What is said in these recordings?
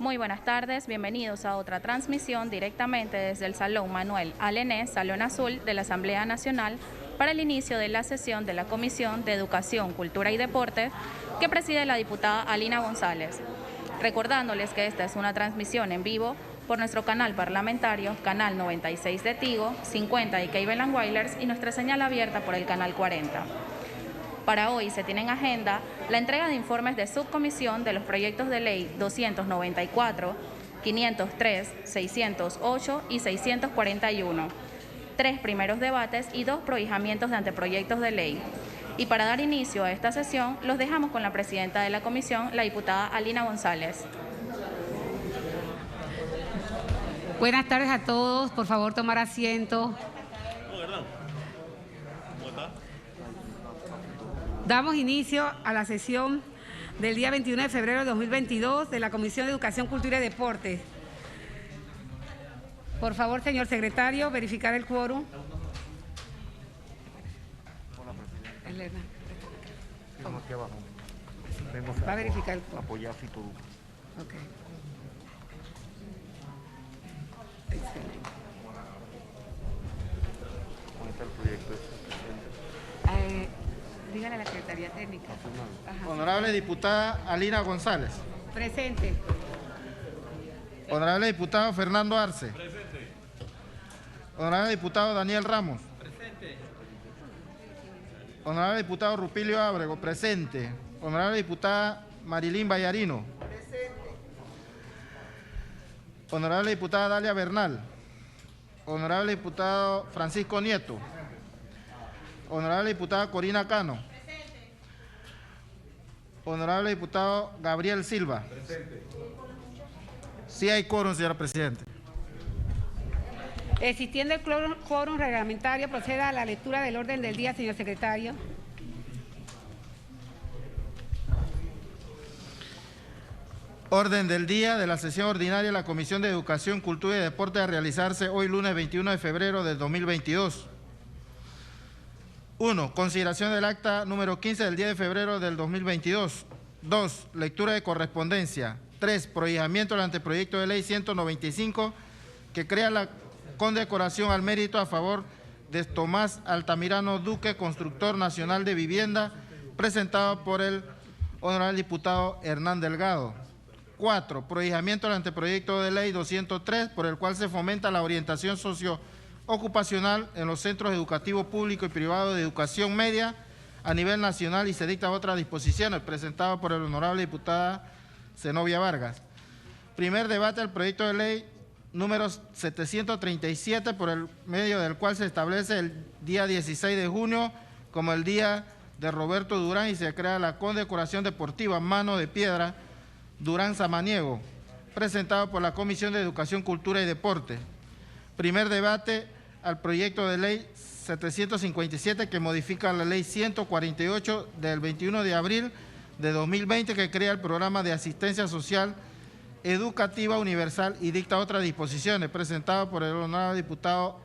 Muy buenas tardes, bienvenidos a otra transmisión directamente desde el Salón Manuel Alenés, Salón Azul de la Asamblea Nacional, para el inicio de la sesión de la Comisión de Educación, Cultura y Deporte que preside la diputada Alina González. Recordándoles que esta es una transmisión en vivo por nuestro canal parlamentario, canal 96 de Tigo, 50 de Cable & Wireless y nuestra señal abierta por el canal 40. Para hoy se tiene en agenda la entrega de informes de subcomisión de los proyectos de ley 294, 503, 608 y 641, 3 primeros debates y 2 prohijamientos de anteproyectos de ley. Y para dar inicio a esta sesión, los dejamos con la presidenta de la comisión, la diputada Alina González. Buenas tardes a todos, por favor tomar asiento. Damos inicio a la sesión del día 21 de febrero de 2022 de la Comisión de Educación, Cultura y Deportes. Por favor, señor secretario, verificar el quórum. Elena. Aquí abajo. Va a verificar el quórum. Apoyar y todo. Ok. Excelente. ¿Cómo está el proyecto? Dígale a la Secretaría Técnica. Ajá. Honorable diputada Alina González. Presente. Honorable diputado Fernando Arce. Presente. Honorable diputado Daniel Ramos. Presente. Honorable diputado Rupilio Ábrego. Presente. Honorable diputada Marilín Vallarino. Presente. Honorable diputada Dalia Bernal. Honorable diputado Francisco Nieto. Honorable diputada Corina Cano. Presente. Honorable diputado Gabriel Silva. Presente. Sí hay quórum, señora presidenta. Existiendo el quórum reglamentario, proceda a la lectura del orden del día, señor secretario. Orden del día de la sesión ordinaria de la Comisión de Educación, Cultura y Deporte a realizarse hoy lunes 21 de febrero del 2022. 1. Consideración del acta número 15 del 10 de febrero del 2022. 2. Lectura de correspondencia. 3. Prohijamiento del anteproyecto de ley 195 que crea la condecoración al mérito a favor de Tomás Altamirano Duque, constructor nacional de vivienda, presentado por el honorable diputado Hernán Delgado. 4. Prohijamiento del anteproyecto de ley 203 por el cual se fomenta la orientación socioocupacional en los centros educativos públicos y privados de educación media a nivel nacional y se dictan otras disposiciones, presentado por el honorable diputada Zenobia Vargas. Primer debate del proyecto de ley número 737, por el medio del cual se establece el día 16 de junio como el día de Roberto Durán y se crea la condecoración deportiva Mano de Piedra Durán Samaniego, presentado por la Comisión de Educación, Cultura y Deporte. Primer debate al proyecto de ley 757 que modifica la ley 148 del 21 de abril de 2020 que crea el programa de asistencia social educativa universal y dicta otras disposiciones, presentado por el honorable diputado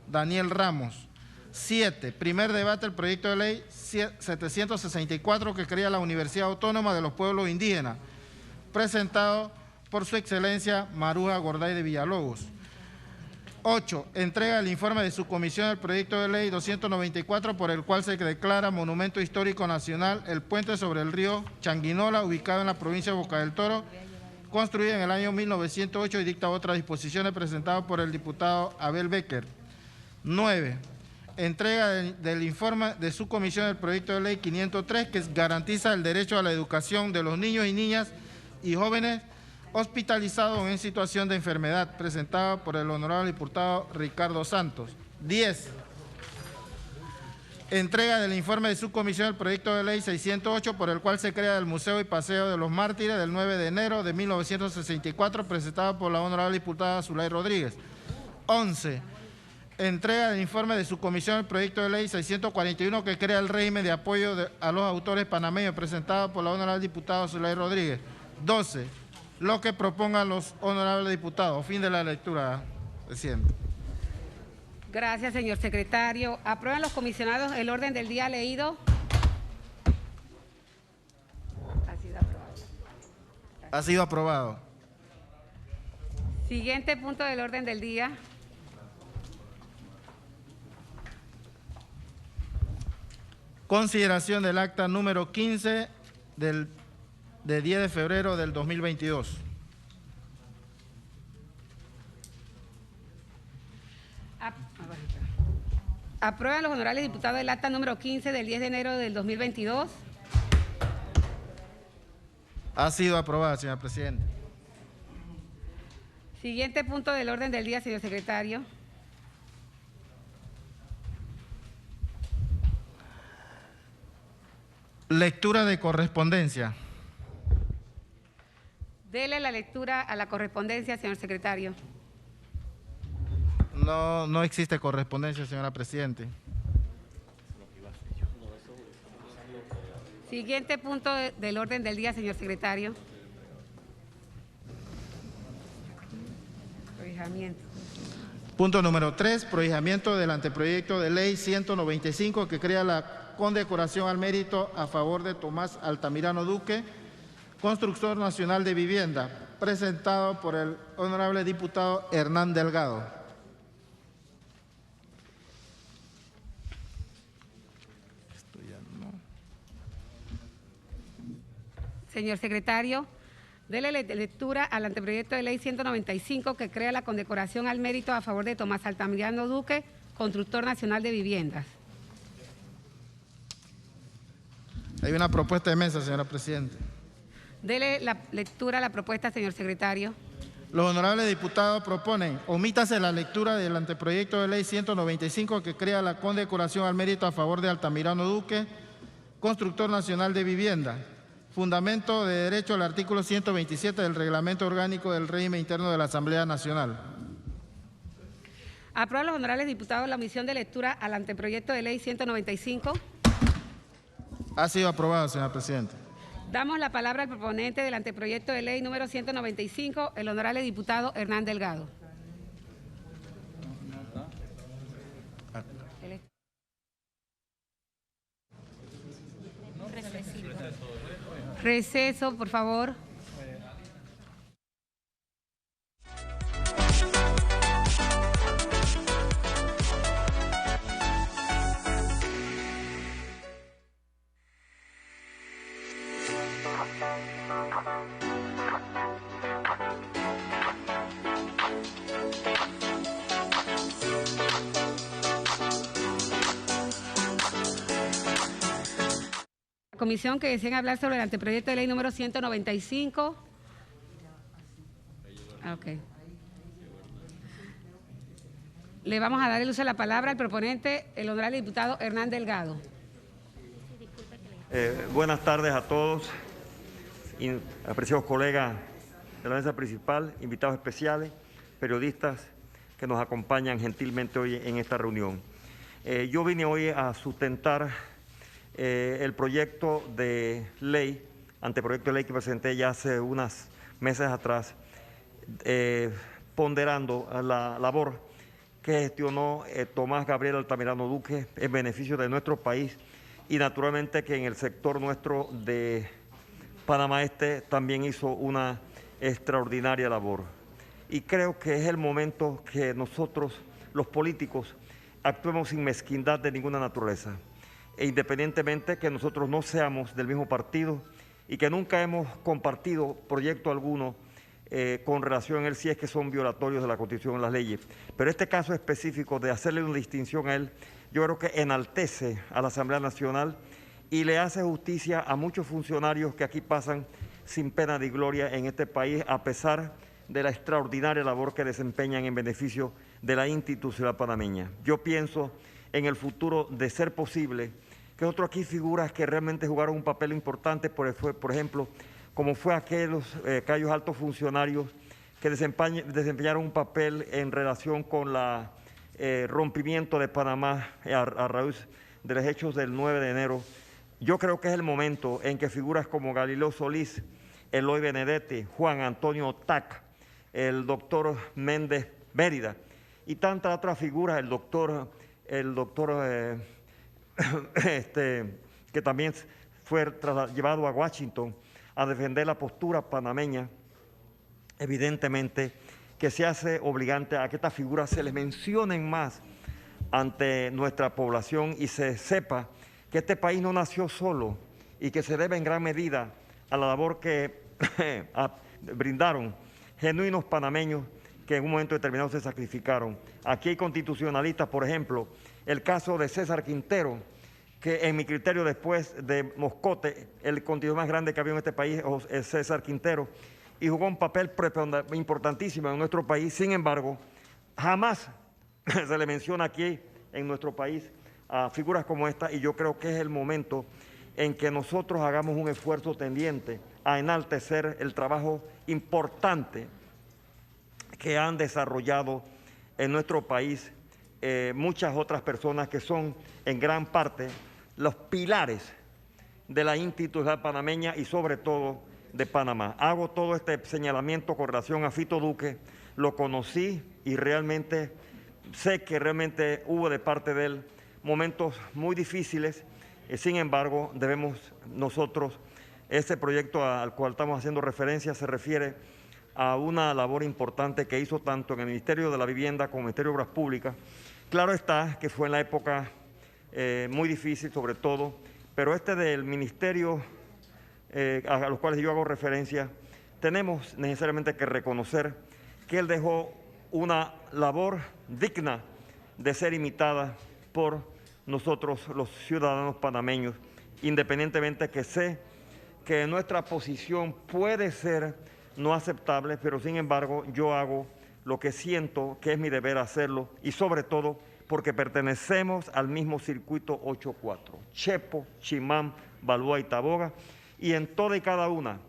Daniel Ramos. 7. Primer debate del proyecto de ley 764 que crea la Universidad Autónoma de los Pueblos Indígenas, presentado por su excelencia Maruja Gorday de Villalobos. 8. Entrega el informe de su comisión del proyecto de ley 294 por el cual se declara Monumento Histórico Nacional el puente sobre el río Changuinola, ubicado en la provincia de Boca del Toro, construido en el año 1908 y dicta otras disposiciones, presentado por el diputado Abel Becker. 9. Entrega del informe de su comisión del proyecto de ley 503 que garantiza el derecho a la educación de los niños y niñas y jóvenes hospitalizados en situación de enfermedad, presentado por el honorable diputado Ricardo Santos. 10. Entrega del informe de su comisión del proyecto de ley 608 por el cual se crea el Museo y Paseo de los Mártires del 9 de enero de 1964, presentado por la honorable diputada Zulay Rodríguez. 11. Entrega del informe de su comisión del proyecto de ley 641 que crea el régimen de apoyo a los autores panameños, presentado por la honorable diputada Zulay Rodríguez. 12. Lo que propongan los honorables diputados. Fin de la lectura, presidente. Gracias, señor secretario. ¿Aprueban los comisionados el orden del día leído? Ha sido aprobado. Ha sido aprobado. Siguiente punto del orden del día. Consideración del acta número 15 de 10 de febrero del 2022. ¿Aprueban los honorables diputados el acta número 15 del 10 de enero del 2022? Ha sido aprobada, señora Presidenta. Siguiente punto del orden del día, señor secretario. Lectura de correspondencia. Dele la lectura a la correspondencia, señor secretario. No existe correspondencia, señora Presidenta. Siguiente punto del orden del día, señor secretario. Prohijamiento. Punto número 3, prohijamiento del anteproyecto de ley 195 que crea la condecoración al mérito a favor de Tomás Altamirano Duque, constructor nacional de vivienda, presentado por el honorable diputado Hernán Delgado. Señor secretario, dele lectura al anteproyecto de ley 195 que crea la condecoración al mérito a favor de Tomás Altamirano Duque, constructor nacional de viviendas. Hay una propuesta de mesa, señora Presidenta. Dele la lectura a la propuesta, señor secretario. Los honorables diputados proponen, omítase la lectura del anteproyecto de ley 195 que crea la condecoración al mérito a favor de Altamirano Duque, constructor nacional de vivienda. Fundamento de derecho al artículo 127 del Reglamento Orgánico del Régimen Interno de la Asamblea Nacional. ¿Aprueban los honorables diputados la omisión de lectura al anteproyecto de ley 195? Ha sido aprobado, señora Presidenta. Damos la palabra al proponente del anteproyecto de ley número 195, el honorable diputado Hernán Delgado. Receso, por favor. Comisión que deseen hablar sobre el anteproyecto de ley número 195. Okay. Le vamos a dar el uso de la palabra al proponente, el honorable diputado Hernán Delgado. Buenas tardes a todos, apreciados colegas de la mesa principal, invitados especiales, periodistas que nos acompañan gentilmente hoy en esta reunión. Yo vine hoy a sustentar el proyecto de ley, anteproyecto de ley que presenté ya hace unos meses atrás, ponderando la labor que gestionó Tomás Gabriel Altamirano Duque en beneficio de nuestro país y naturalmente que en el sector nuestro de Panamá Este también hizo una extraordinaria labor. Y creo que es el momento que nosotros, los políticos, actuemos sin mezquindad de ninguna naturaleza. E independientemente que nosotros no seamos del mismo partido y que nunca hemos compartido proyecto alguno con relación a él si es que son violatorios de la Constitución y las leyes. Pero este caso específico de hacerle una distinción a él, yo creo que enaltece a la Asamblea Nacional y le hace justicia a muchos funcionarios que aquí pasan sin pena ni gloria en este país, a pesar de la extraordinaria labor que desempeñan en beneficio de la institucionalidad panameña. Yo pienso en el futuro, de ser posible, que otros aquí figuras que realmente jugaron un papel importante, por ejemplo, como fue aquellos altos funcionarios que desempeñaron un papel en relación con el rompimiento de Panamá a raíz de los hechos del 9 de enero. Yo creo que es el momento en que figuras como Galileo Solís, Eloy Benedetti, Juan Antonio Tac, el doctor Méndez Mérida y tantas otras figuras, el doctor que también fue llevado a Washington a defender la postura panameña, evidentemente que se hace obligante a que estas figuras se les mencionen más ante nuestra población y se sepa que este país no nació solo y que se debe en gran medida a la labor que brindaron genuinos panameños que en un momento determinado se sacrificaron. Aquí hay constitucionalistas, por ejemplo, el caso de César Quintero, que en mi criterio después de Moscote, el constitucional más grande que había en este país es César Quintero, y jugó un papel importantísimo en nuestro país. Sin embargo, jamás se le menciona aquí en nuestro país a figuras como esta, y yo creo que es el momento en que nosotros hagamos un esfuerzo tendiente a enaltecer el trabajo importante que han desarrollado en nuestro país muchas otras personas que son en gran parte los pilares de la institucionalidad panameña y sobre todo de Panamá. Hago todo este señalamiento con relación a Fito Duque, lo conocí y realmente sé que realmente hubo de parte de él momentos muy difíciles, sin embargo debemos nosotros, ese proyecto al cual estamos haciendo referencia se refiere a una labor importante que hizo tanto en el Ministerio de la Vivienda como en el Ministerio de Obras Públicas. Claro está que fue en la época muy difícil sobre todo, pero este del ministerio a los cuales yo hago referencia, tenemos necesariamente que reconocer que él dejó una labor digna de ser imitada por nosotros los ciudadanos panameños, independientemente que sé que nuestra posición puede ser no aceptable, pero sin embargo yo hago lo que siento que es mi deber hacerlo y sobre todo porque pertenecemos al mismo circuito 8-4, Chepo, Chimán, Balboa y Taboga, y en toda y cada una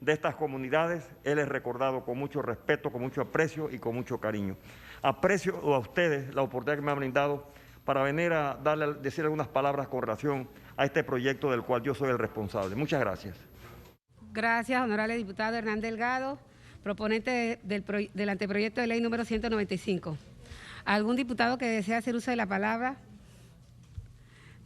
de estas comunidades él es recordado con mucho respeto, con mucho aprecio y con mucho cariño. Aprecio a ustedes la oportunidad que me han brindado para venir a decir algunas palabras con relación a este proyecto del cual yo soy el responsable. Muchas gracias. Gracias, honorable diputado Hernán Delgado, proponente del anteproyecto de ley número 195. ¿Algún diputado que desea hacer uso de la palabra?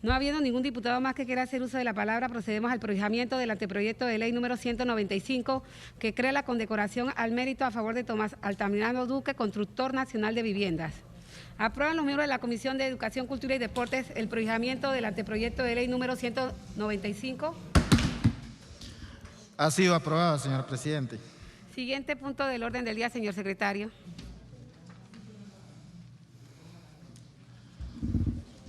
No habiendo ningún diputado más que quiera hacer uso de la palabra, procedemos al prohijamiento del anteproyecto de ley número 195, que crea la condecoración al mérito a favor de Tomás Altamirano Duque, constructor nacional de viviendas. Aprueban los miembros de la Comisión de Educación, Cultura y Deportes el prohijamiento del anteproyecto de ley número 195. Ha sido aprobado, señor presidente. Siguiente punto del orden del día, señor secretario.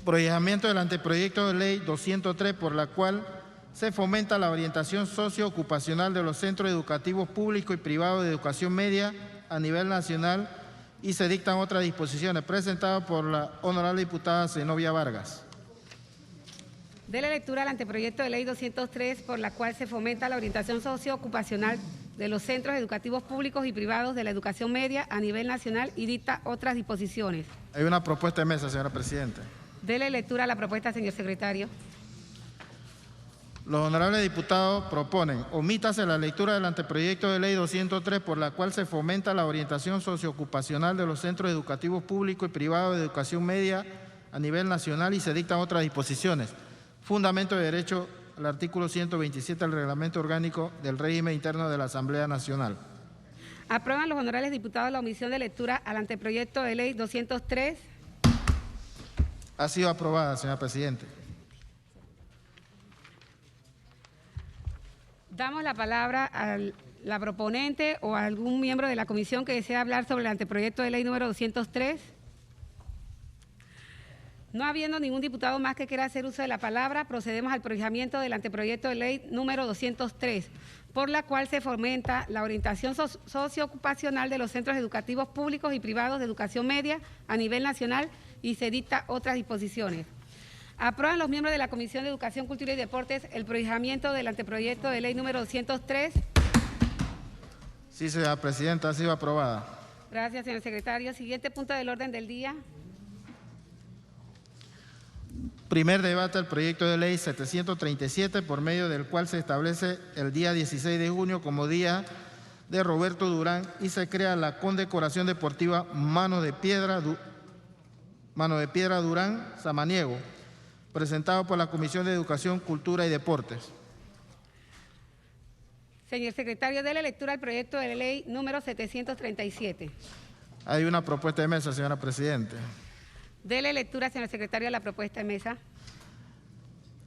Prohijamiento del anteproyecto de ley 203, por la cual se fomenta la orientación socioocupacional de los centros educativos públicos y privados de educación media a nivel nacional y se dictan otras disposiciones, presentado por la honorable diputada Zenobia Vargas. Dele lectura al anteproyecto de ley 203, por la cual se fomenta la orientación socioocupacional de los centros educativos públicos y privados de la educación media a nivel nacional y dicta otras disposiciones. Hay una propuesta de mesa, señora presidenta. Dele lectura a la propuesta, señor secretario. Los honorables diputados proponen: omítase la lectura del anteproyecto de ley 203, por la cual se fomenta la orientación socioocupacional de los centros educativos públicos y privados de educación media a nivel nacional y se dictan otras disposiciones. Fundamento de derecho al artículo 127 del Reglamento Orgánico del Régimen Interno de la Asamblea Nacional. Aprueban los honorables diputados la omisión de lectura al anteproyecto de ley 203. Ha sido aprobada, señor presidente. Damos la palabra a la proponente o a algún miembro de la comisión que desea hablar sobre el anteproyecto de ley número 203. No habiendo ningún diputado más que quiera hacer uso de la palabra, procedemos al prohijamiento del anteproyecto de ley número 203, por la cual se fomenta la orientación socioocupacional de los centros educativos públicos y privados de educación media a nivel nacional y se dicta otras disposiciones. Aprueban los miembros de la Comisión de Educación, Cultura y Deportes el prohijamiento del anteproyecto de ley número 203. Sí, señora presidenta, ha sido aprobada. Gracias, señor secretario. Siguiente punto del orden del día. Primer debate del proyecto de ley 737, por medio del cual se establece el día 16 de junio como Día de Roberto Durán y se crea la condecoración deportiva Mano de Piedra Durán Samaniego, presentado por la Comisión de Educación, Cultura y Deportes. Señor secretario, dele lectura al proyecto de ley número 737. Hay una propuesta de mesa, señora Presidenta. Dele lectura, señor secretario, a la propuesta de mesa.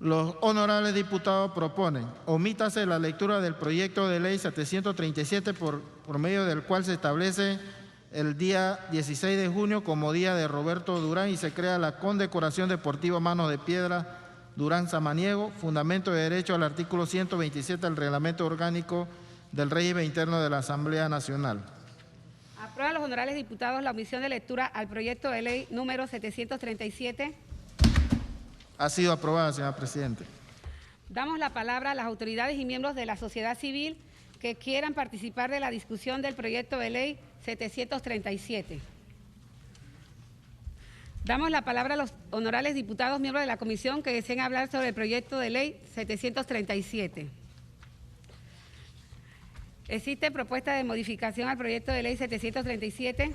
Los honorables diputados proponen, omítase la lectura del proyecto de ley 737 por medio del cual se establece el día 16 de junio como Día de Roberto Durán y se crea la Condecoración Deportiva Manos de Piedra Durán Samaniego, fundamento de derecho al artículo 127 del Reglamento Orgánico del Régimen Interno de la Asamblea Nacional. Aprueban los honorables diputados la omisión de lectura al proyecto de ley número 737. Ha sido aprobada, señora Presidenta. Damos la palabra a las autoridades y miembros de la sociedad civil que quieran participar de la discusión del proyecto de ley 737. Damos la palabra a los honorables diputados miembros de la comisión que deseen hablar sobre el proyecto de ley 737. ¿Existe propuesta de modificación al proyecto de ley 737?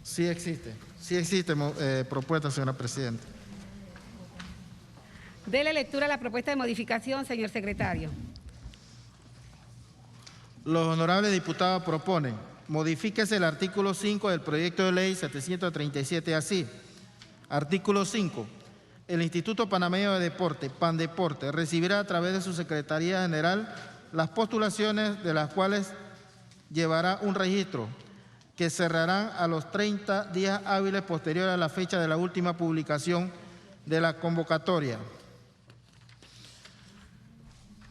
Sí existe propuesta, señora Presidenta. Dele lectura a la propuesta de modificación, señor secretario. Los honorables diputados proponen, modifíquese el artículo 5 del proyecto de ley 737 así. Artículo 5. El Instituto Panameño de Deporte, PANDEPORTE, recibirá a través de su Secretaría General las postulaciones de las cuales llevará un registro que cerrarán a los 30 días hábiles posteriores a la fecha de la última publicación de la convocatoria.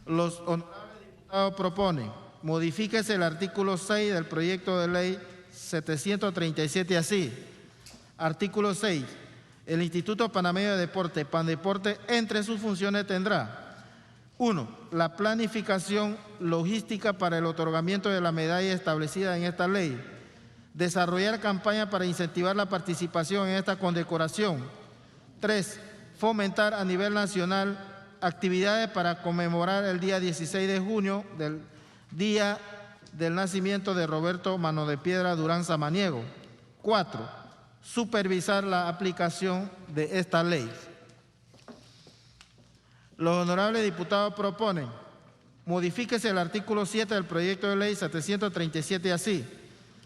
Los honorables diputados proponen, modifíquese el artículo 6 del proyecto de ley 737 así. Artículo 6. El Instituto Panameño de Deporte, PANDEPORTE, entre sus funciones tendrá: 1. La planificación logística para el otorgamiento de la medalla establecida en esta ley. Desarrollar campañas para incentivar la participación en esta condecoración. 3. Fomentar a nivel nacional actividades para conmemorar el día 16 de junio, del día del nacimiento de Roberto Mano de Piedra Durán Samaniego. 4. Supervisar la aplicación de esta ley. Los honorables diputados proponen, modifíquese el artículo 7 del proyecto de ley 737 así.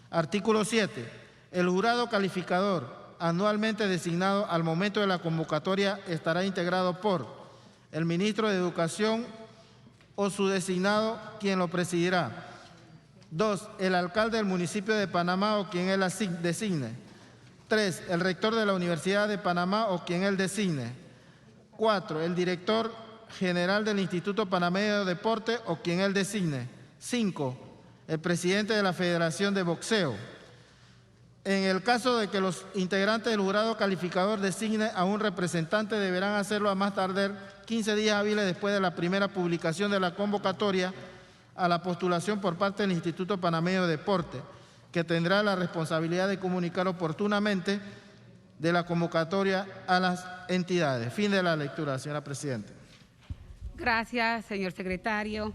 Artículo 7. El jurado calificador anualmente designado al momento de la convocatoria estará integrado por el ministro de Educación o su designado, quien lo presidirá. 2. El alcalde del municipio de Panamá o quien él designe. 3. El rector de la Universidad de Panamá o quien él designe. 4. El director general del Instituto Panameño de Deporte o quien él designe. 5. El presidente de la Federación de Boxeo. En el caso de que los integrantes del jurado calificador designen a un representante, deberán hacerlo a más tardar 15 días hábiles después de la primera publicación de la convocatoria a la postulación por parte del Instituto Panameño de Deporte, que tendrá la responsabilidad de comunicar oportunamente de la convocatoria a las entidades. Fin de la lectura, señora Presidenta. Gracias, señor secretario.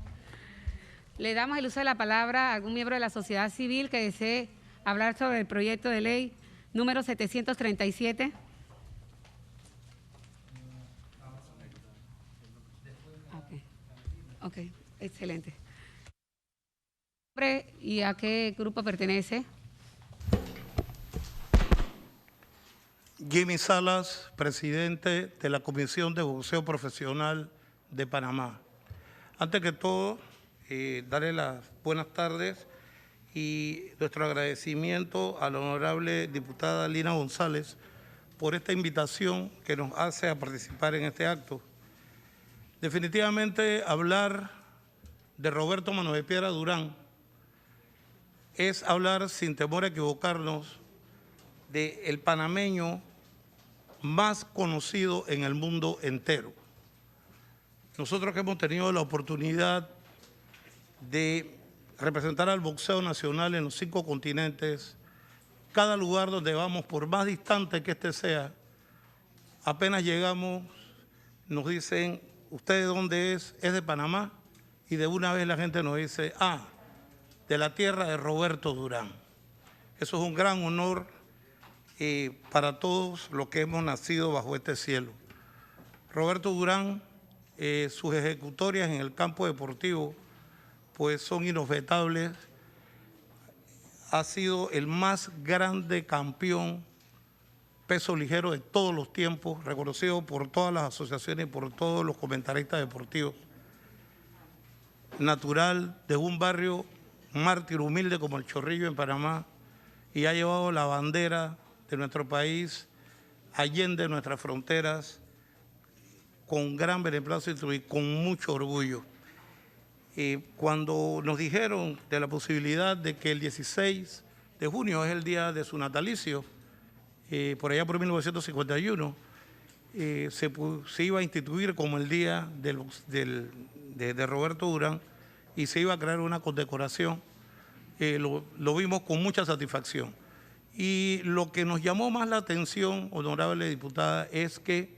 Le damos el uso de la palabra a algún miembro de la sociedad civil que desee hablar sobre el proyecto de ley número 737. Ok, excelente. ¿Y a qué grupo pertenece? Jimmy Salas, presidente de la Comisión de Boxeo Profesional de Panamá. Antes que todo, darle las buenas tardes y nuestro agradecimiento a la honorable diputada Lina González por esta invitación que nos hace a participar en este acto. Definitivamente hablar de Roberto Mano de Piedra Durán es hablar, sin temor a equivocarnos, del panameño más conocido en el mundo entero. Nosotros que hemos tenido la oportunidad de representar al boxeo nacional en los 5 continentes, cada lugar donde vamos, por más distante que este sea, apenas llegamos, nos dicen, ¿usted de dónde es? Es de Panamá. Y de una vez la gente nos dice, de la tierra de Roberto Durán. Eso es un gran honor para todos los que hemos nacido bajo este cielo. Roberto Durán, sus ejecutorias en el campo deportivo, pues son inobjetables. Ha sido el más grande campeón peso ligero de todos los tiempos, reconocido por todas las asociaciones y por todos los comentaristas deportivos. Natural de un barrio mártir humilde como El Chorrillo en Panamá, y ha llevado la bandera de nuestro país allende nuestras fronteras con gran beneplácito y con mucho orgullo. Cuando nos dijeron de la posibilidad de que el 16 de junio es el día de su natalicio, por allá por 1951, se iba a instituir como el día de Roberto Durán y se iba a crear una condecoración, lo vimos con mucha satisfacción. Y lo que nos llamó más la atención, honorable diputada, es que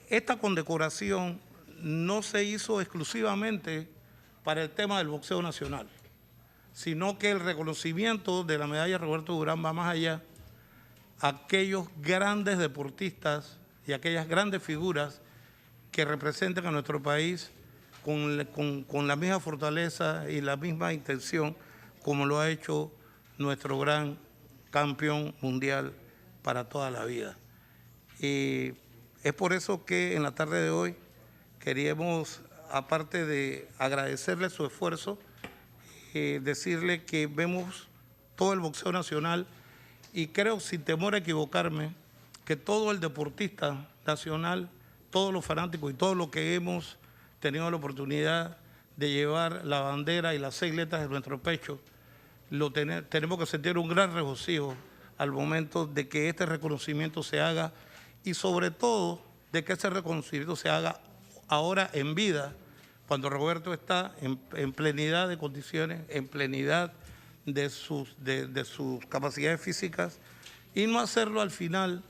esta condecoración no se hizo exclusivamente para el tema del boxeo nacional, sino que el reconocimiento de la medalla Roberto Durán va más allá a aquellos grandes deportistas y aquellas grandes figuras que representan a nuestro país con la misma fortaleza y la misma intención como lo ha hecho nuestro gran campeón mundial para toda la vida. Y es por eso que en la tarde de hoy queríamos, aparte de agradecerle su esfuerzo, decirle que vemos todo el boxeo nacional y creo, sin temor a equivocarme, que todo el deportista nacional, todos los fanáticos y todos los que hemos tenido la oportunidad de llevar la bandera y las 6 letras de nuestro pecho, tenemos que sentir un gran regocijo al momento de que este reconocimiento se haga y sobre todo de que este reconocimiento se haga ahora en vida, cuando Roberto está en plenidad de condiciones, en plenidad de sus capacidades físicas, y no hacerlo al final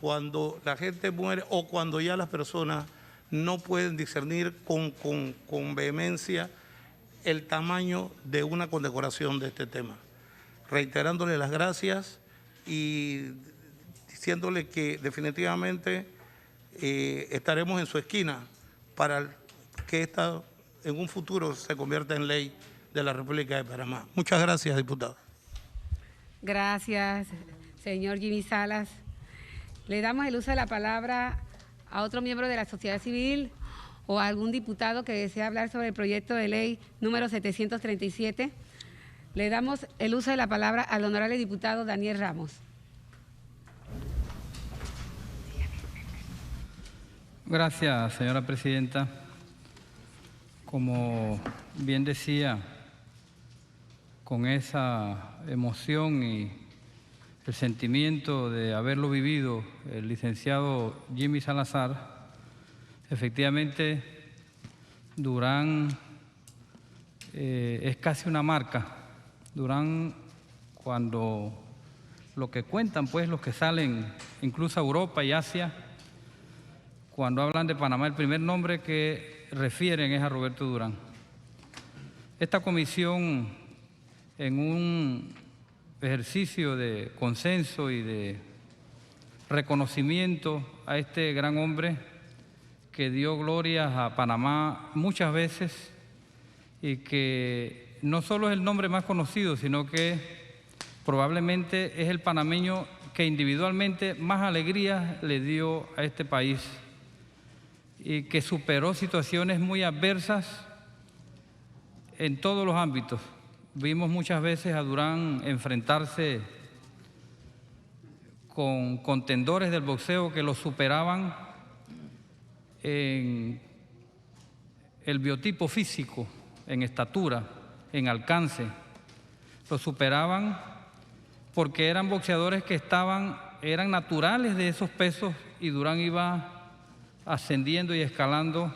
cuando la gente muere o cuando ya las personas no pueden discernir con vehemencia el tamaño de una condecoración de este tema. Reiterándole las gracias y diciéndole que definitivamente estaremos en su esquina para que esta en un futuro se convierta en ley de la República de Panamá. Muchas gracias, diputado. Gracias, señor Jimmy Salas. Le damos el uso de la palabra a otro miembro de la sociedad civil o a algún diputado que desea hablar sobre el proyecto de ley número 737. Le damos el uso de la palabra al honorable diputado Daniel Ramos. Gracias, señora presidenta. Como bien decía, con esa emoción y el sentimiento de haberlo vivido el licenciado Jimmy Salazar, efectivamente Durán es casi una marca. Durán, cuando lo que cuentan, pues los que salen incluso a Europa y Asia, cuando hablan de Panamá, el primer nombre que refieren es a Roberto Durán. Esta comisión, en un ejercicio de consenso y de reconocimiento a este gran hombre que dio glorias a Panamá muchas veces y que no solo es el nombre más conocido, sino que probablemente es el panameño que individualmente más alegrías le dio a este país y que superó situaciones muy adversas en todos los ámbitos. Vimos muchas veces a Durán enfrentarse con contendores del boxeo que lo superaban en el biotipo físico, en estatura, en alcance. Lo superaban porque eran boxeadores que eran naturales de esos pesos y Durán iba ascendiendo y escalando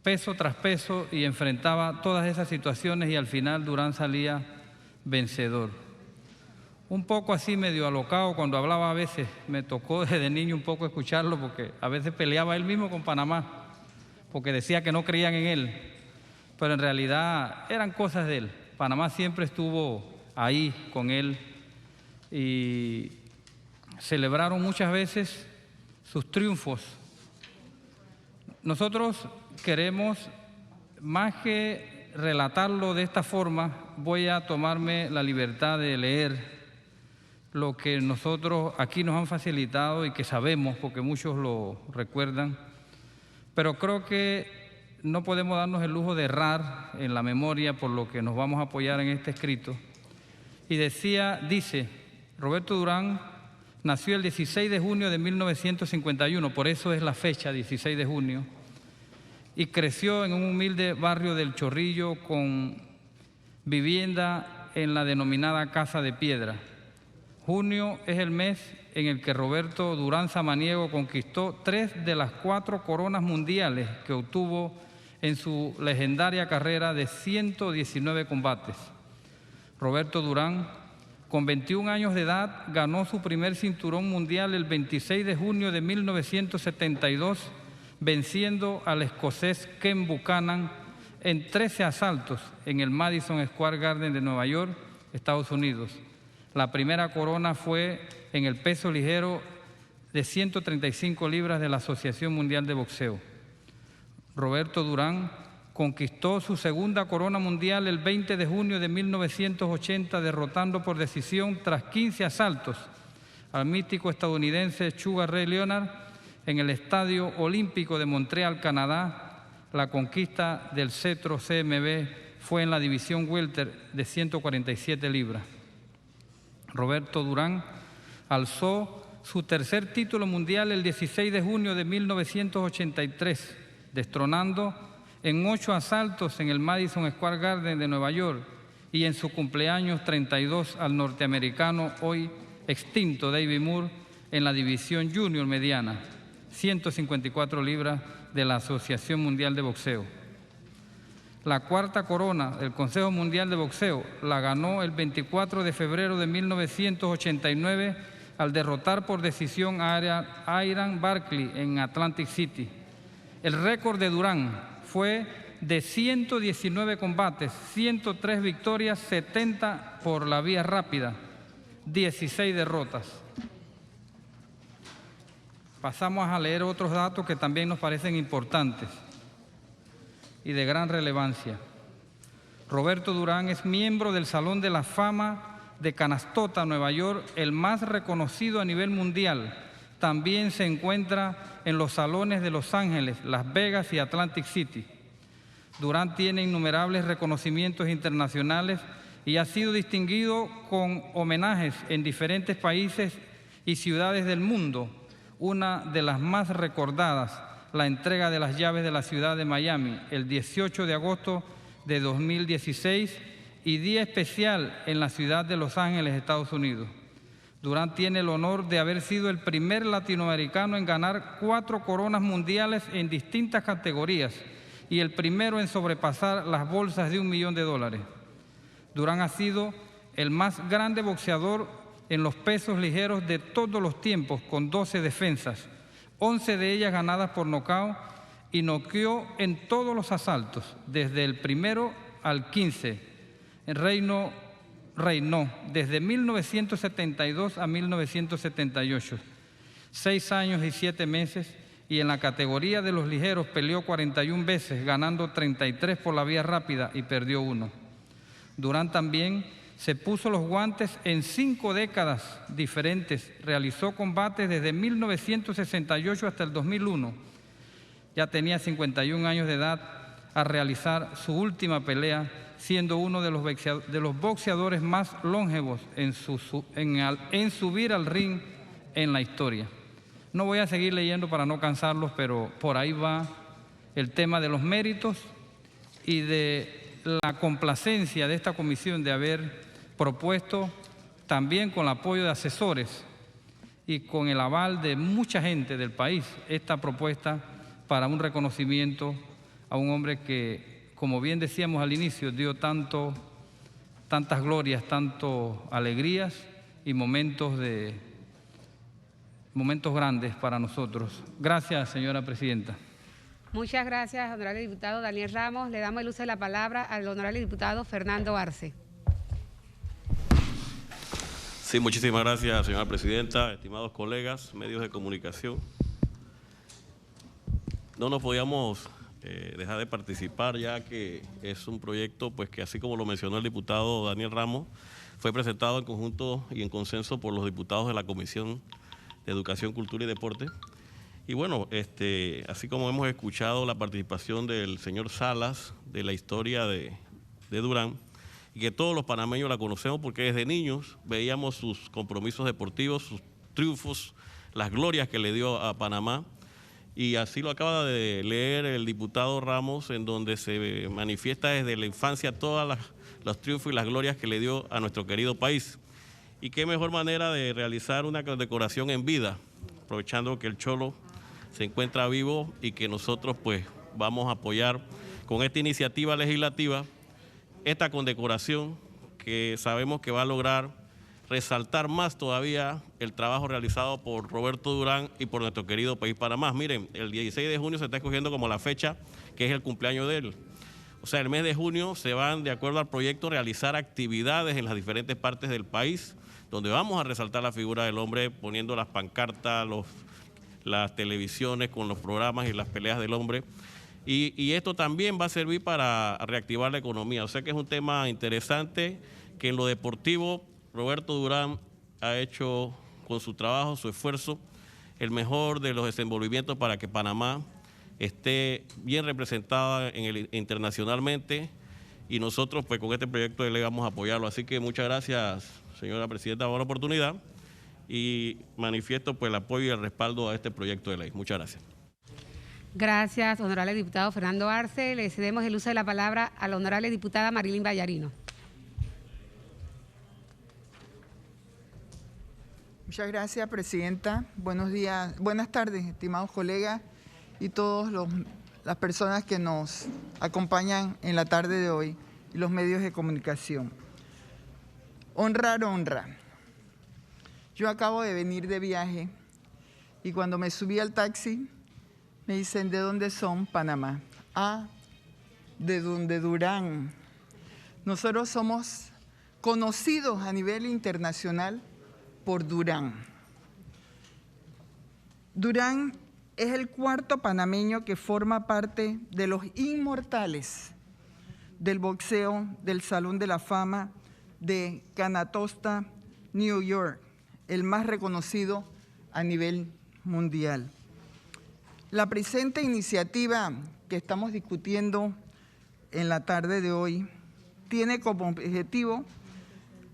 peso tras peso y enfrentaba todas esas situaciones y al final Durán salía vencedor. Un poco así medio alocado cuando hablaba a veces, me tocó desde niño un poco escucharlo porque a veces peleaba él mismo con Panamá porque decía que no creían en él, pero en realidad eran cosas de él. Panamá siempre estuvo ahí con él y celebraron muchas veces sus triunfos. Nosotros queremos, más que relatarlo de esta forma, voy a tomarme la libertad de leer lo que nosotros aquí nos han facilitado y que sabemos, porque muchos lo recuerdan, pero creo que no podemos darnos el lujo de errar en la memoria, por lo que nos vamos a apoyar en este escrito. Y dice, Roberto Durán nació el 16 de junio de 1951, por eso es la fecha, 16 de junio, y creció en un humilde barrio del Chorrillo con vivienda en la denominada Casa de Piedra. Junio es el mes en el que Roberto Durán Samaniego conquistó 3 de las 4 coronas mundiales que obtuvo en su legendaria carrera de 119 combates. Roberto Durán, con 21 años de edad, ganó su primer cinturón mundial el 26 de junio de 1972, venciendo al escocés Ken Buchanan en 13 asaltos en el Madison Square Garden de Nueva York, Estados Unidos. La primera corona fue en el peso ligero de 135 libras de la Asociación Mundial de Boxeo. Roberto Durán conquistó su segunda corona mundial el 20 de junio de 1980, derrotando por decisión tras 15 asaltos al mítico estadounidense Sugar Ray Leonard en el Estadio Olímpico de Montreal, Canadá. La conquista del cetro CMB fue en la división welter de 147 libras. Roberto Durán alzó su tercer título mundial el 16 de junio de 1983, destronando en 8 asaltos en el Madison Square Garden de Nueva York y en su cumpleaños 32 al norteamericano hoy extinto David Moore en la división junior mediana, 154 libras de la Asociación Mundial de Boxeo. La cuarta corona del Consejo Mundial de Boxeo la ganó el 24 de febrero de 1989 al derrotar por decisión a Iran Barkley en Atlantic City. El récord de Durán fue de 119 combates, 103 victorias, 70 por la vía rápida, 16 derrotas. Pasamos a leer otros datos que también nos parecen importantes y de gran relevancia. Roberto Durán es miembro del Salón de la Fama de Canastota, Nueva York, el más reconocido a nivel mundial. También se encuentra en los salones de Los Ángeles, Las Vegas y Atlantic City. Durán tiene innumerables reconocimientos internacionales y ha sido distinguido con homenajes en diferentes países y ciudades del mundo. Una de las más recordadas, la entrega de las llaves de la ciudad de Miami, el 18 de agosto de 2016, y día especial en la ciudad de Los Ángeles, Estados Unidos. Durán tiene el honor de haber sido el primer latinoamericano en ganar 4 coronas mundiales en distintas categorías y el primero en sobrepasar las bolsas de $1 millón. Durán ha sido el más grande boxeador en los pesos ligeros de todos los tiempos, con 12 defensas, 11 de ellas ganadas por nocaut, y noqueó en todos los asaltos, desde el primero al 15. Reinó desde 1972 a 1978, 6 años y 7 meses, y en la categoría de los ligeros peleó 41 veces, ganando 33 por la vía rápida y perdió 1. Durán también se puso los guantes en 5 décadas diferentes, realizó combates desde 1968 hasta el 2001. Ya tenía 51 años de edad a realizar su última pelea, siendo uno de los boxeadores más longevos en subir al ring en la historia. No voy a seguir leyendo para no cansarlos, pero por ahí va el tema de los méritos y de la complacencia de esta comisión de haber propuesto, también con el apoyo de asesores y con el aval de mucha gente del país, esta propuesta para un reconocimiento a un hombre que, como bien decíamos al inicio, dio tantas glorias, tantas alegrías y momentos grandes para nosotros. Gracias, señora presidenta. Muchas gracias, honorable diputado Daniel Ramos. Le damos el uso de la palabra al honorable diputado Fernando Arce. Sí, muchísimas gracias, señora presidenta, estimados colegas, medios de comunicación. No nos podíamos dejar de participar, ya que es un proyecto pues que, así como lo mencionó el diputado Daniel Ramos, fue presentado en conjunto y en consenso por los diputados de la Comisión de Educación, Cultura y Deporte. Y bueno, así como hemos escuchado la participación del señor Salas de la historia de Durán, y que todos los panameños la conocemos porque desde niños veíamos sus compromisos deportivos, sus triunfos, las glorias que le dio a Panamá, y así lo acaba de leer el diputado Ramos, en donde se manifiesta desde la infancia todos los triunfos y las glorias que le dio a nuestro querido país. Y qué mejor manera de realizar una condecoración en vida, aprovechando que el Cholo se encuentra vivo y que nosotros pues vamos a apoyar con esta iniciativa legislativa esta condecoración, que sabemos que va a lograr resaltar más todavía el trabajo realizado por Roberto Durán y por nuestro querido país Panamá. Miren, el 16 de junio se está escogiendo como la fecha que es el cumpleaños de él. O sea, el mes de junio se van, de acuerdo al proyecto, a realizar actividades en las diferentes partes del país, donde vamos a resaltar la figura del hombre poniendo las pancartas, las televisiones con los programas y las peleas del hombre. Y esto también va a servir para reactivar la economía. O sea que es un tema interesante, que en lo deportivo Roberto Durán ha hecho con su trabajo, su esfuerzo, el mejor de los desenvolvimientos para que Panamá esté bien representada internacionalmente, y nosotros pues con este proyecto de ley vamos a apoyarlo. Así que muchas gracias, señora presidenta, por la oportunidad, y manifiesto pues el apoyo y el respaldo a este proyecto de ley. Muchas gracias. Gracias, honorable diputado Fernando Arce. Le cedemos el uso de la palabra a la honorable diputada Marilyn Vallarino. Muchas gracias, presidenta. Buenos días, buenas tardes, estimados colegas y todas las personas que nos acompañan en la tarde de hoy y los medios de comunicación. Honrar, honra. Yo acabo de venir de viaje y cuando me subí al taxi me dicen, ¿de dónde son? Panamá. Ah, de donde Durán. Nosotros somos conocidos a nivel internacional por Durán. Durán es el cuarto panameño que forma parte de los inmortales del boxeo del Salón de la Fama de Canatosta, New York, el más reconocido a nivel mundial. La presente iniciativa que estamos discutiendo en la tarde de hoy tiene como objetivo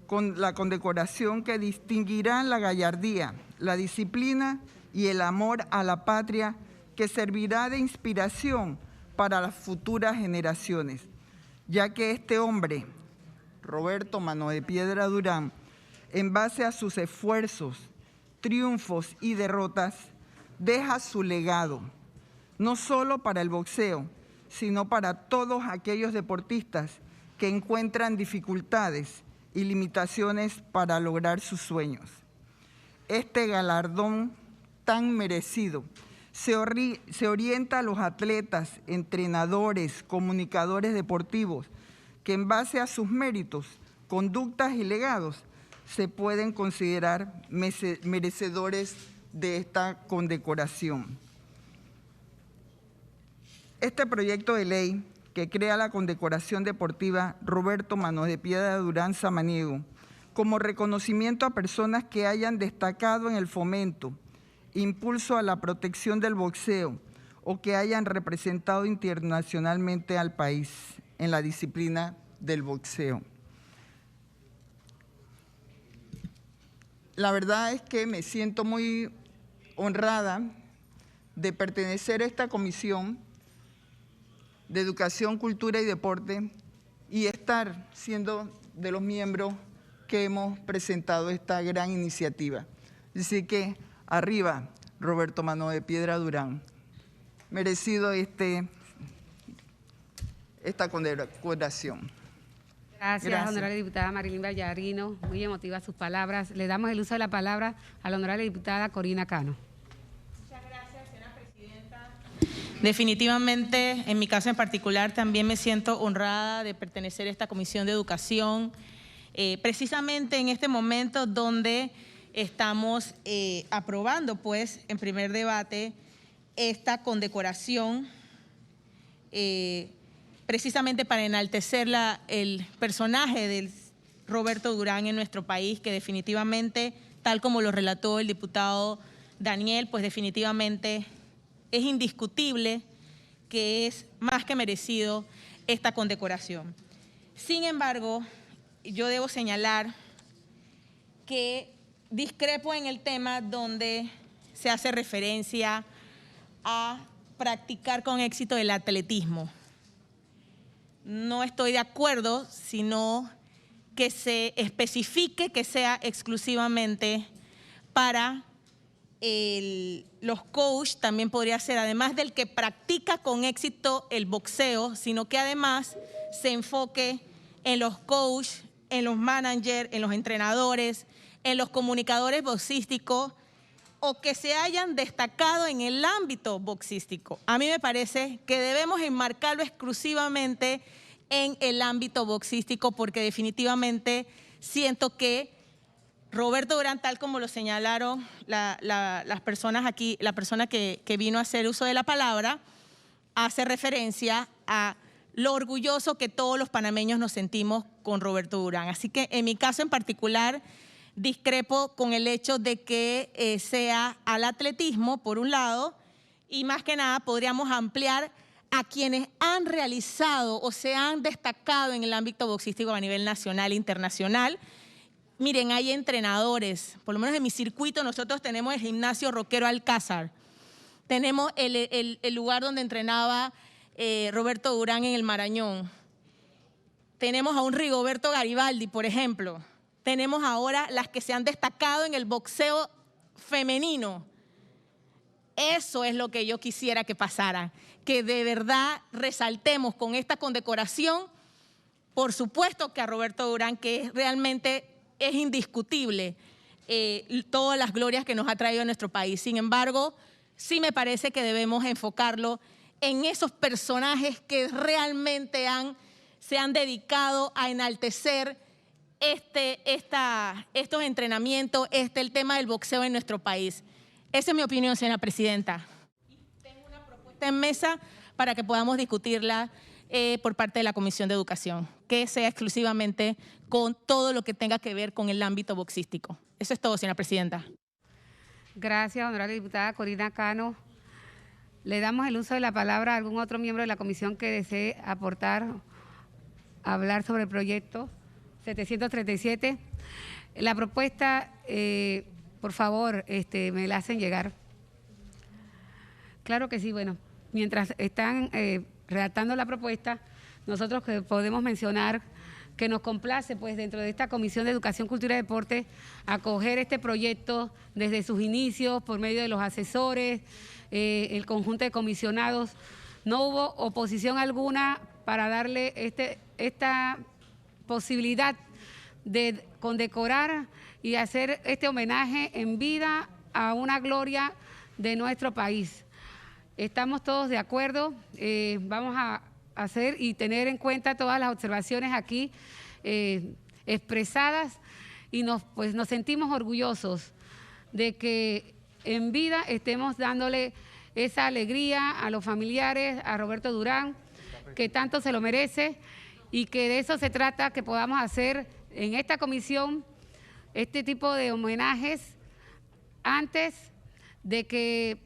con la condecoración que distinguirá la gallardía, la disciplina y el amor a la patria, que servirá de inspiración para las futuras generaciones, ya que este hombre, Roberto Mano de Piedra Durán, en base a sus esfuerzos, triunfos y derrotas, deja su legado, no solo para el boxeo, sino para todos aquellos deportistas que encuentran dificultades y limitaciones para lograr sus sueños. Este galardón tan merecido se orienta a los atletas, entrenadores, comunicadores deportivos, que en base a sus méritos, conductas y legados, se pueden considerar merecedores de esta condecoración. Este proyecto de ley que crea la condecoración deportiva Roberto Mano de Piedra Durán Samaniego como reconocimiento a personas que hayan destacado en el fomento, impulso a la protección del boxeo o que hayan representado internacionalmente al país en la disciplina del boxeo. La verdad es que me siento muy honrada de pertenecer a esta comisión de Educación, Cultura y Deporte y estar siendo de los miembros que hemos presentado esta gran iniciativa. Así que arriba, Roberto Mano de Piedra Durán, merecido esta condecoración. Gracias, honorable diputada Marilyn Vallarino. Muy emotivas sus palabras. Le damos el uso de la palabra a la honorable diputada Corina Cano. Muchas gracias, señora presidenta. Definitivamente, en mi caso en particular, también me siento honrada de pertenecer a esta Comisión de Educación, precisamente en este momento donde estamos aprobando, pues, en primer debate, esta condecoración precisamente para enaltecer el personaje de Roberto Durán en nuestro país, que definitivamente, tal como lo relató el diputado Daniel, pues definitivamente es indiscutible que es más que merecido esta condecoración. Sin embargo, yo debo señalar que discrepo en el tema donde se hace referencia a practicar con éxito el atletismo. No estoy de acuerdo, sino que se especifique que sea exclusivamente para los coach. También podría ser, además del que practica con éxito el boxeo, sino que además se enfoque en los coach, en los managers, en los entrenadores, en los comunicadores boxísticos o que se hayan destacado en el ámbito boxístico. A mí me parece que debemos enmarcarlo exclusivamente en el ámbito boxístico porque definitivamente siento que Roberto Durán, tal como lo señalaron las personas aquí, la persona que vino a hacer uso de la palabra, hace referencia a lo orgulloso que todos los panameños nos sentimos con Roberto Durán. Así que en mi caso en particular discrepo con el hecho de que sea al atletismo, por un lado, y más que nada podríamos ampliar a quienes han realizado o se han destacado en el ámbito boxístico a nivel nacional e internacional. Miren, hay entrenadores, por lo menos en mi circuito nosotros tenemos el gimnasio Roquero Alcázar, tenemos el lugar donde entrenaba Roberto Durán en el Marañón, tenemos a un Rigoberto Garibaldi, por ejemplo, tenemos ahora las que se han destacado en el boxeo femenino. Eso es lo que yo quisiera que pasara, que de verdad resaltemos con esta condecoración, por supuesto que a Roberto Durán, que realmente es indiscutible todas las glorias que nos ha traído a nuestro país. Sin embargo, sí me parece que debemos enfocarlo en esos personajes que realmente se han dedicado a enaltecer estos entrenamientos, el tema del boxeo en nuestro país. Esa es mi opinión, señora presidenta. Tengo una propuesta en mesa para que podamos discutirla por parte de la Comisión de Educación, que sea exclusivamente con todo lo que tenga que ver con el ámbito boxístico. Eso es todo, señora presidenta. Gracias, honorable diputada Corina Cano. Le damos el uso de la palabra a algún otro miembro de la comisión que desee hablar sobre el proyecto 737. La propuesta, por favor, me la hacen llegar. Claro que sí, bueno, mientras están redactando la propuesta, nosotros que podemos mencionar que nos complace, pues, dentro de esta Comisión de Educación, Cultura y Deporte, acoger este proyecto desde sus inicios, por medio de los asesores, el conjunto de comisionados. No hubo oposición alguna para darle esta posibilidad de condecorar y hacer este homenaje en vida a una gloria de nuestro país. Estamos todos de acuerdo, vamos a hacer y tener en cuenta todas las observaciones aquí expresadas y nos sentimos orgullosos de que en vida estemos dándole esa alegría a los familiares, a Roberto Durán, que tanto se lo merece y que de eso se trata, que podamos hacer en esta comisión este tipo de homenajes antes de que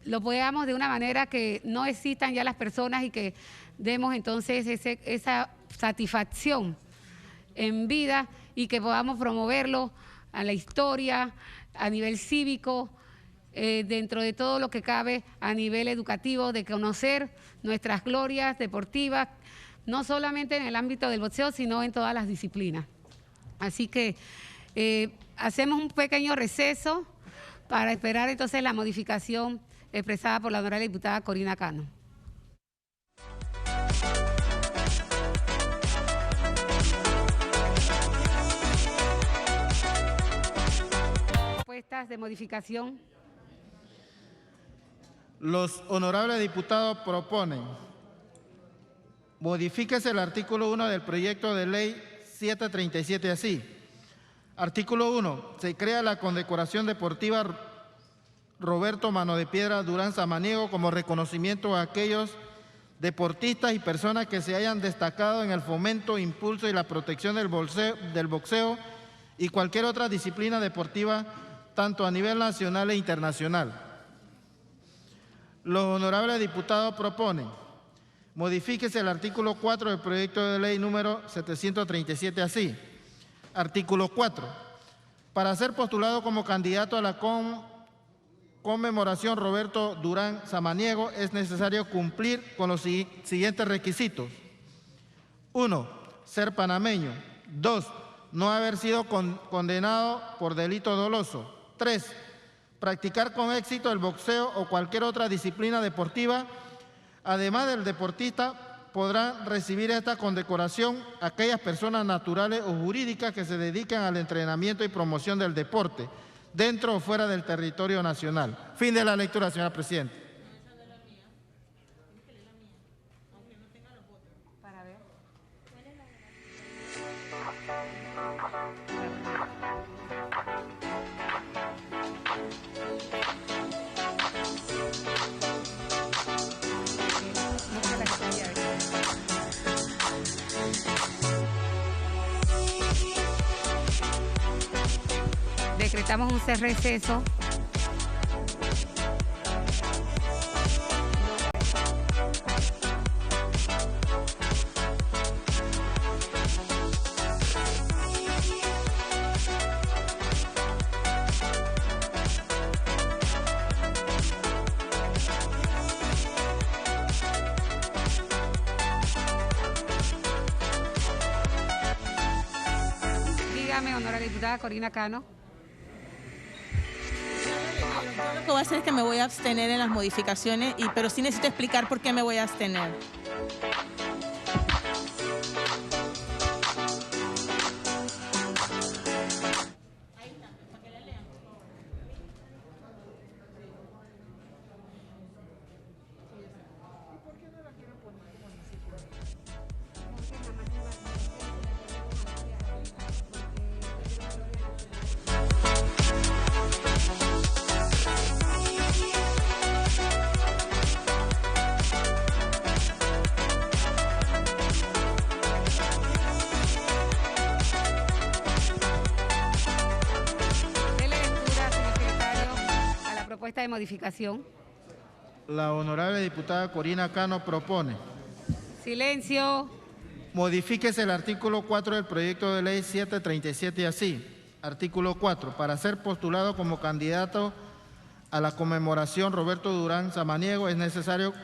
lo veamos de una manera que no existan ya las personas y que demos entonces esa satisfacción en vida y que podamos promoverlo a la historia, a nivel cívico, dentro de todo lo que cabe a nivel educativo, de conocer nuestras glorias deportivas, no solamente en el ámbito del boxeo, sino en todas las disciplinas. Así que hacemos un pequeño receso para esperar entonces la modificación expresada por la honorable diputada Corina Cano. Propuestas de modificación. Los honorables diputados proponen: modifíquese el artículo 1 del proyecto de ley 737 así. Artículo 1. Se crea la condecoración deportiva Roberto Mano de Piedra Durán Samaniego como reconocimiento a aquellos deportistas y personas que se hayan destacado en el fomento, impulso y la protección del boxeo y cualquier otra disciplina deportiva, tanto a nivel nacional e internacional. Los honorables diputados proponen: modifíquese el artículo 4 del proyecto de ley número 737 así. Artículo 4. Para ser postulado como candidato a la conmemoración Roberto Durán Samaniego es necesario cumplir con los siguientes requisitos. 1. Ser panameño. 2. No haber sido condenado por delito doloso. 3. Practicar con éxito el boxeo o cualquier otra disciplina deportiva. Además del deportista, podrán recibir esta condecoración aquellas personas naturales o jurídicas que se dedican al entrenamiento y promoción del deporte, dentro o fuera del territorio nacional. Fin de la lectura, señora Presidenta. Decretamos un receso. Dígame, honorable diputada Corina Cano. Yo lo que voy a hacer es que me voy a abstener en las modificaciones, pero sí necesito explicar por qué me voy a abstener. De modificación. La honorable diputada Corina Cano propone: silencio. Modifíquese el artículo 4 del proyecto de ley 737 así. Artículo 4. Para ser postulado como candidato a la conmemoración Roberto Durán Samaniego es necesario